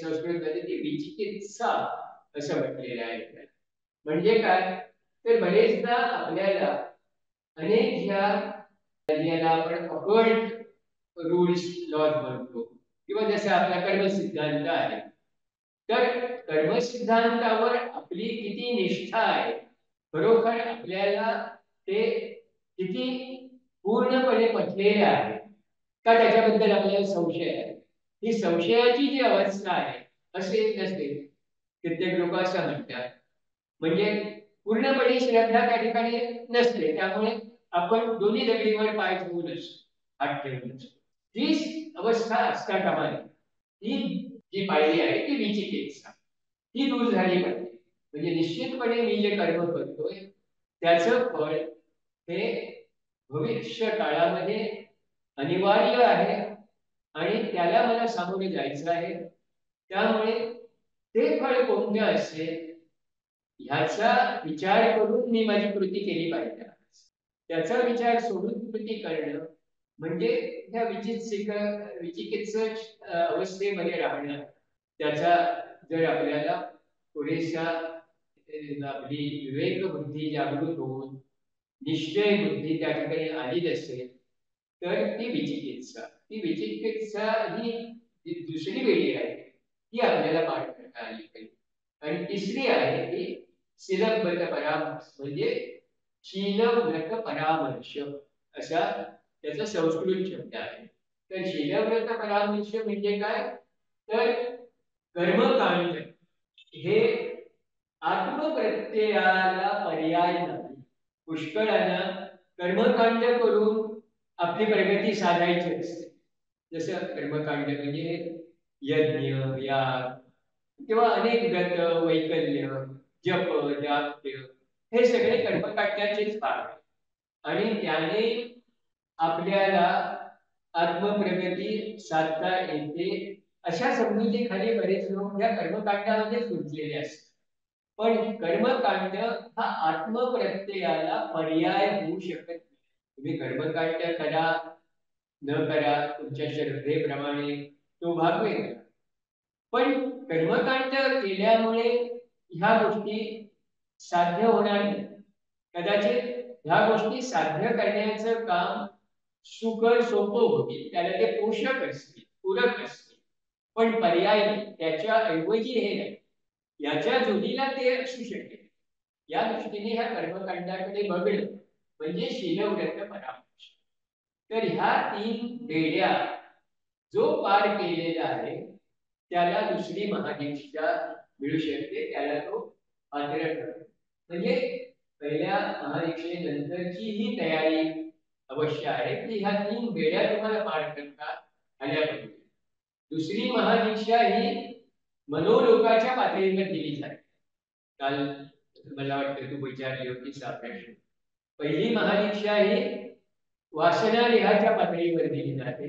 संस्कृतमध्ये ती विचिकित्सा असं म्हटलेलं आहे. म्हणजे काय? तर बरेचदा आपल्याला अनेक ज्याला आपण अकॉर्ड रूल्स लॉज म्हणतो किंवा जसं आपला कर्मसिद्धांत आहे, तर कर्मसिद्धांतावर आपली किती निष्ठा आहे, खरोखर आपल्याला ते किती पूर्णपणे पटलेले आहे का त्याच्याबद्दल आपल्याला संशय आहे. ही संशयाची जी अवस्था आहे असे नसते. कित्येक लोक असं म्हणतात म्हणजे पूर्णपणे श्रद्धा त्या ठिकाणी नसते, त्यामुळे आपण दोन्ही दगडीवर पाय ठेवूनच हात ठेवूनच ही अवस्था असता कामा नये. ही जी पाहिली आहे ती विचिकित्सा, ही दूर झाली पाहिजे. म्हणजे निश्चितपणे मी जे कर्म करतोय त्याचं फळ हे भविष्य काळामध्ये अनिवार्य आहे आणि त्याला मला सामोरे जायचं आहे. त्यामुळे ते फळ कोणते असेल ह्याचा विचार करून मी माझी कृती केली पाहिजे. त्याचा विचार सोडून कृती करणं म्हणजे ह्या विचिकित्सक अवस्थेमध्ये राहणं. त्याचा जर आपल्याला पुरेशा आपली विवेक बुद्धी जागृत होऊन निश्चय बुद्धी त्या ठिकाणी आली असेल तर ती विचिकित्सा. ती विचिकित्सा ही दुसरी वेळी आहे, ती आपल्याला पाठ करता आली पाहिजे. आणि तिसरी आहे ती शीलव्रत परामर्श. म्हणजे शीलव्रत परामर्श असा त्याचा संस्कृत शब्द आहे. तर शीलव्रत परामर्श म्हणजे काय? तर कर्मकांड हे आत्मप्रत्ययाला पर्याय नाही. पुष्कळांना कर्मकांड करून आपली प्रगती साधायची असते. जसं कर्मकांड म्हणजे यज्ञ, याग किंवा अनेक व्रत, वैकल्य, जप, जाप्य हे सगळे कर्मकांडाचेच भाग आहेत. आणि त्याने आपल्याला आत्मप्रगती साधता येते अशा समजुतीखाली बरेच लोक या कर्मकांडामध्येच गुंतलेले असतात. पण कर्मकांड हा आत्मप्रत्ययाला पर्याय होऊ शकत नाही. तुम्ही कर्मकांड करा न करा तुमच्या श्रद्धेप्रमाणे तो भाग वेगळा, पण कर्मकांड केल्यामुळे ह्या गोष्टी साध्य होणार नाही. कदाचित ह्या गोष्टी साध्य करण्याचं काम सुकर सोपं होईल, त्याला ते पोषक असतील, पूरक असतील, पण पर्याय नाही. त्याच्या ऐवजी हे नाही, याच्या जोडीला ते असू शकेल. या दृष्टीने ह्या कर्मकांडाकडे बघणं म्हणजे शीलव्रत परामर्श. तर ह्या 3 बेड्या जो पार केलेला आहे त्याला दुसरी महादीक्षा मिळू शकते, त्याला तो पात्र ठरतो. म्हणजे पहिल्या महादीक्षेनंतरची ही तयारी अवश्य आहे की ह्या 3 बेड्या तुम्हाला पार करता आल्या पाहिजे. दुसरी महादीक्षा ही मनोलोकाच्या पातळीवर दिली जाते. काल मला वाटतं तू विचारली होती सापडली. पहिली महादीक्षा ही वासना देहाच्या पातळीवर दिली जाते,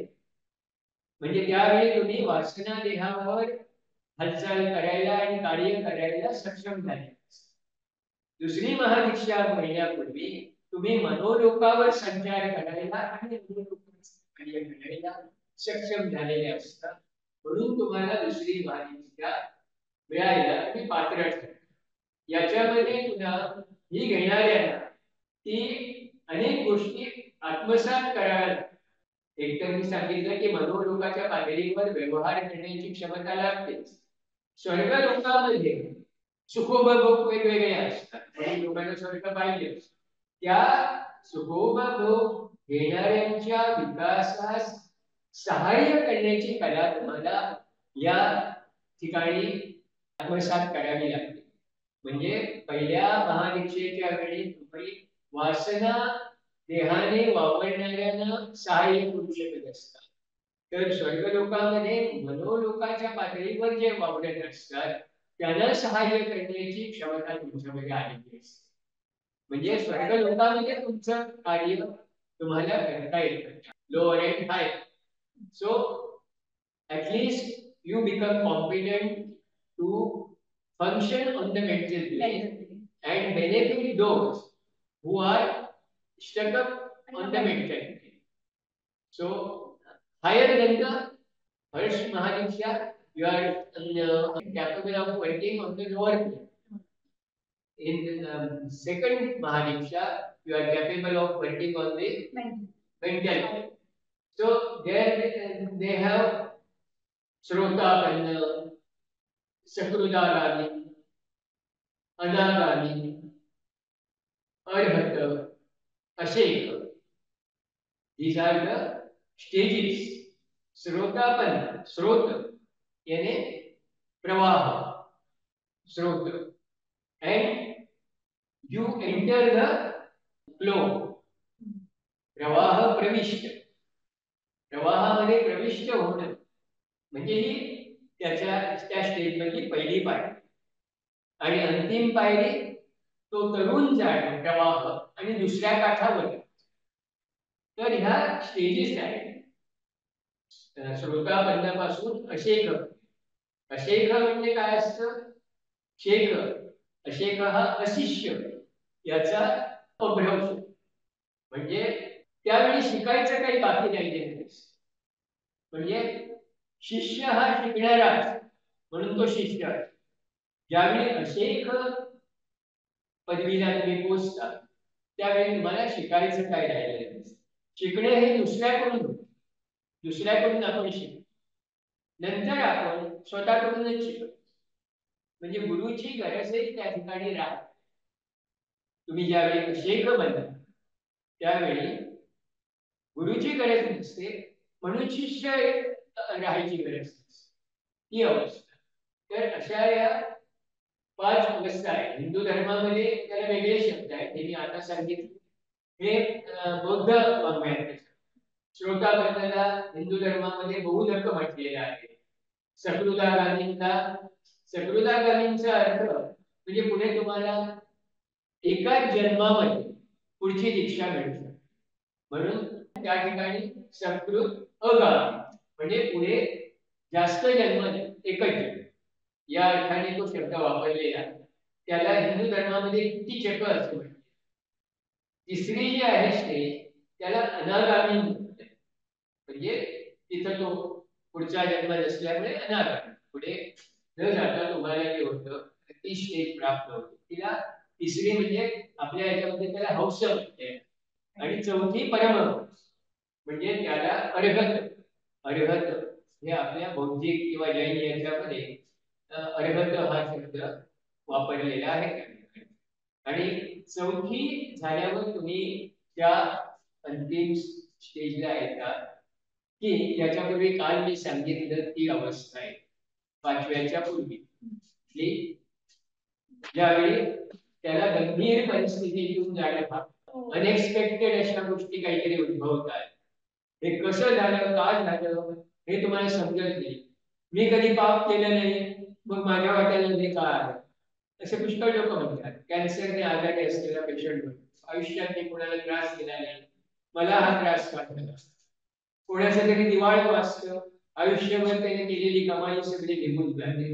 म्हणजे त्यावेळी तुम्ही वासना देहावर हालचाल करायला आणि कार्य करायला सक्षम झाले. दुसरी महादीक्षा महिन्यापूर्वी तुम्ही मनोलोकावर संचार करायला आणि कार्य करायला सक्षम झालेले असतात, म्हणून तुम्हाला दुसरी महादीक्षा मिळायला तुम्ही पात्र ठरता. याच्यामध्ये पुन्हा ही घेणाऱ्यांना ती अनेक गोष्टी आत्मसात कराव्या लागतात. एकतर मी सांगितलं की मनोलोकाच्या पातळीवर व्यवहार करण्याची क्षमता लागतेच. स्वर्गलोकामध्ये सुखोपभोग वेगवेगळे असतात, काही लोकांना स्वर्ग पाहिजे. त्या सुखोपभोग घेणाऱ्यांच्या विकासास सहाय्य करण्याची कला तुम्हाला या ठिकाणी आत्मसात करावी लागते. म्हणजे पहिल्या महादीक्षेच्या वेळी तुम्ही वासना देहाने वावरणाऱ्यांना सहाय्य करू शकत असतात, तर स्वर्गलोकामध्ये मनोलोकाच्या पातळीवर जे वावरत असतात त्यांना सहाय्य करण्याची क्षमता तुमच्यामध्ये आलेली असते. म्हणजे स्वर्गलोकामध्ये तुमचं कार्य तुम्हाला करता येतं, lower and high. So at least you become competent to function on the mental plane and benefit those who are stuck up on the mental plane. So higher than the first Mahadiksha, you are capable of working on the lower plane. In the second Mahadiksha, you are capable of working on the mental plane. So there they have श्रोतापन्न, सकृदागामी, अनागामी, अर्हत, Ashok. These are the stages. श्रोतापन्न, स्रोत यानी प्रवाह, स्रोत, and you enter the flow. प्रवाह प्रविष्ट, प्रवाहामध्ये प्रविष्ट होणं म्हणजे ही त्या स्टेज मधली पहिली पायरी. आणि अंतिम पायरी तो तरुण जाणे प्रवाह आणि दुसऱ्या काठावर. तर ह्या स्टेजेस आहेत. श्रोतापन्नापासून अशेख. अशेख म्हणजे काय असतं? शेख, अशेख हा अशिष्य याचा अभ्रंश. म्हणजे त्यावेळी शिकायचं काही बाकी नाही. म्हणजे शिष्य हा शिकणाराच, म्हणून तो शिष्य. ज्यावेळी अशेख पदवीला तुम्ही पोचता त्यावेळी तुम्हाला शिकायचं काय राहिलेलं नाही. शिकणे हे दुसऱ्याकडून होतं, दुसऱ्याकडून आपण शिकतो, नंतर आपण स्वतःकडूनच शिकतो. म्हणजे गुरुची गरजही त्या ठिकाणी राहते. तुम्ही ज्यावेळी अशेख बनता त्यावेळी गुरुची गरज नसते, म्हणून शिष्य राहायची गरज नसते, ही अवस्था. तर अशा या 5 अवस्था आहेत. हिंदू धर्मामध्ये त्याला वेगळे शब्द आहेत, हे मी आता सांगितले. हे बौद्ध वाङ्मयात श्रोतापन्नाला हिंदू धर्मामध्ये बहुलक म्हटलेलं आहे. सकृदागामींचा अर्थ म्हणजे पुढे तुम्हाला एकाच जन्मामध्ये पुढची दीक्षा मिळू शकते, म्हणून त्या ठिकाणी सकृत अगामी म्हणजे पुढे जास्त जन्म नाही, एकच जन्म या अर्थाने तो शब्द वापरलेला. त्याला हिंदू धर्मामध्ये किती चक्र असं म्हणतात. तिसरी जी आहे स्टेज त्याला अनागामी म्हणतात. म्हणजे तिथं तो पुढचा जन्म नसल्यामुळे अनागामी, पुढे न जाता तुम्हाला जे होतं ती स्टेज प्राप्त होते. तिला तिसरी म्हणजे आपल्या याच्यामध्ये त्याला हौस म्हणते. आणि चौथी परमहंस, म्हणजे त्याला अर्हत. अर्हत हे आपल्या बौद्धिक किंवा जैन याच्यामध्ये अर्हत हा शब्द वापरलेला आहे त्या ठिकाणी. आणि चौथी झाल्यावर तुम्ही त्या अंतिम स्टेजला येतात, की याच्यापूर्वी काल मी सांगितलं ती अवस्था आहे पाचव्याच्या पूर्वी, की ज्यावेळी त्याला गंभीर परिस्थितीतून जाण्या अनएक्सपेक्टेड अशा गोष्टी काहीतरी उद्भवतात. हे कसं झालं, का झालं हे तुम्हाला समजत नाही. मी कधी पाप केलं नाही, मग माझ्या वाट्याला हे का आहे. असे पुष्कळ लोक म्हणतात. कॅन्सरने आजारी असलेला पेशंट म्हणतो, आयुष्यात मी कोणाला त्रास दिला नाही, मला हा त्रास का झाला. कोणाचं तरी दिवाळं असतं, आयुष्यभर त्याने केलेली कमाई सगळी निघून जाते,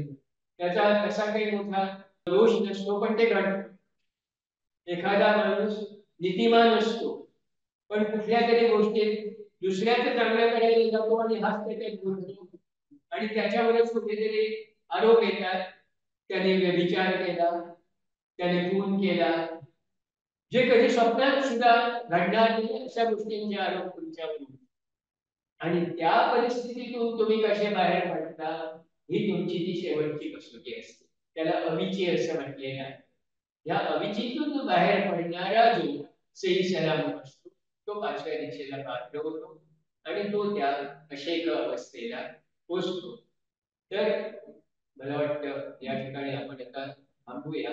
त्याचा तसा काही मोठा दोष नसतो, पण ते घडतं. एखादा माणूस नीतिमान असतो, पण कुठल्या तरी गोष्टीत दुसऱ्याचं चांगलं करायला जातो आणि हाच त्याच्यात घडतो, आणि त्याच्यावरच कुठेतरी आरोप येतात. त्याने व्यभिचार केला, त्याने खून केला, जे कधी स्वप्नात सुद्धा घडणार नाही अशा गोष्टींचे आरोप तुमच्यावर होतात. आणि त्या परिस्थितीतून तुम्ही कसे बाहेर पडता, ही तुमची ती शेवटची कसोटी असते. त्याला अविची असं म्हटलेलं आहे. या अविचीतून बाहेर पडणारा जो सही सलामत असतो, तो पाचव्या दीक्षेला पात्र होतो आणि तो त्या अशेक अवस्थेला पोचतो. तर मला वाटतं या ठिकाणी आपण आता थांबूया.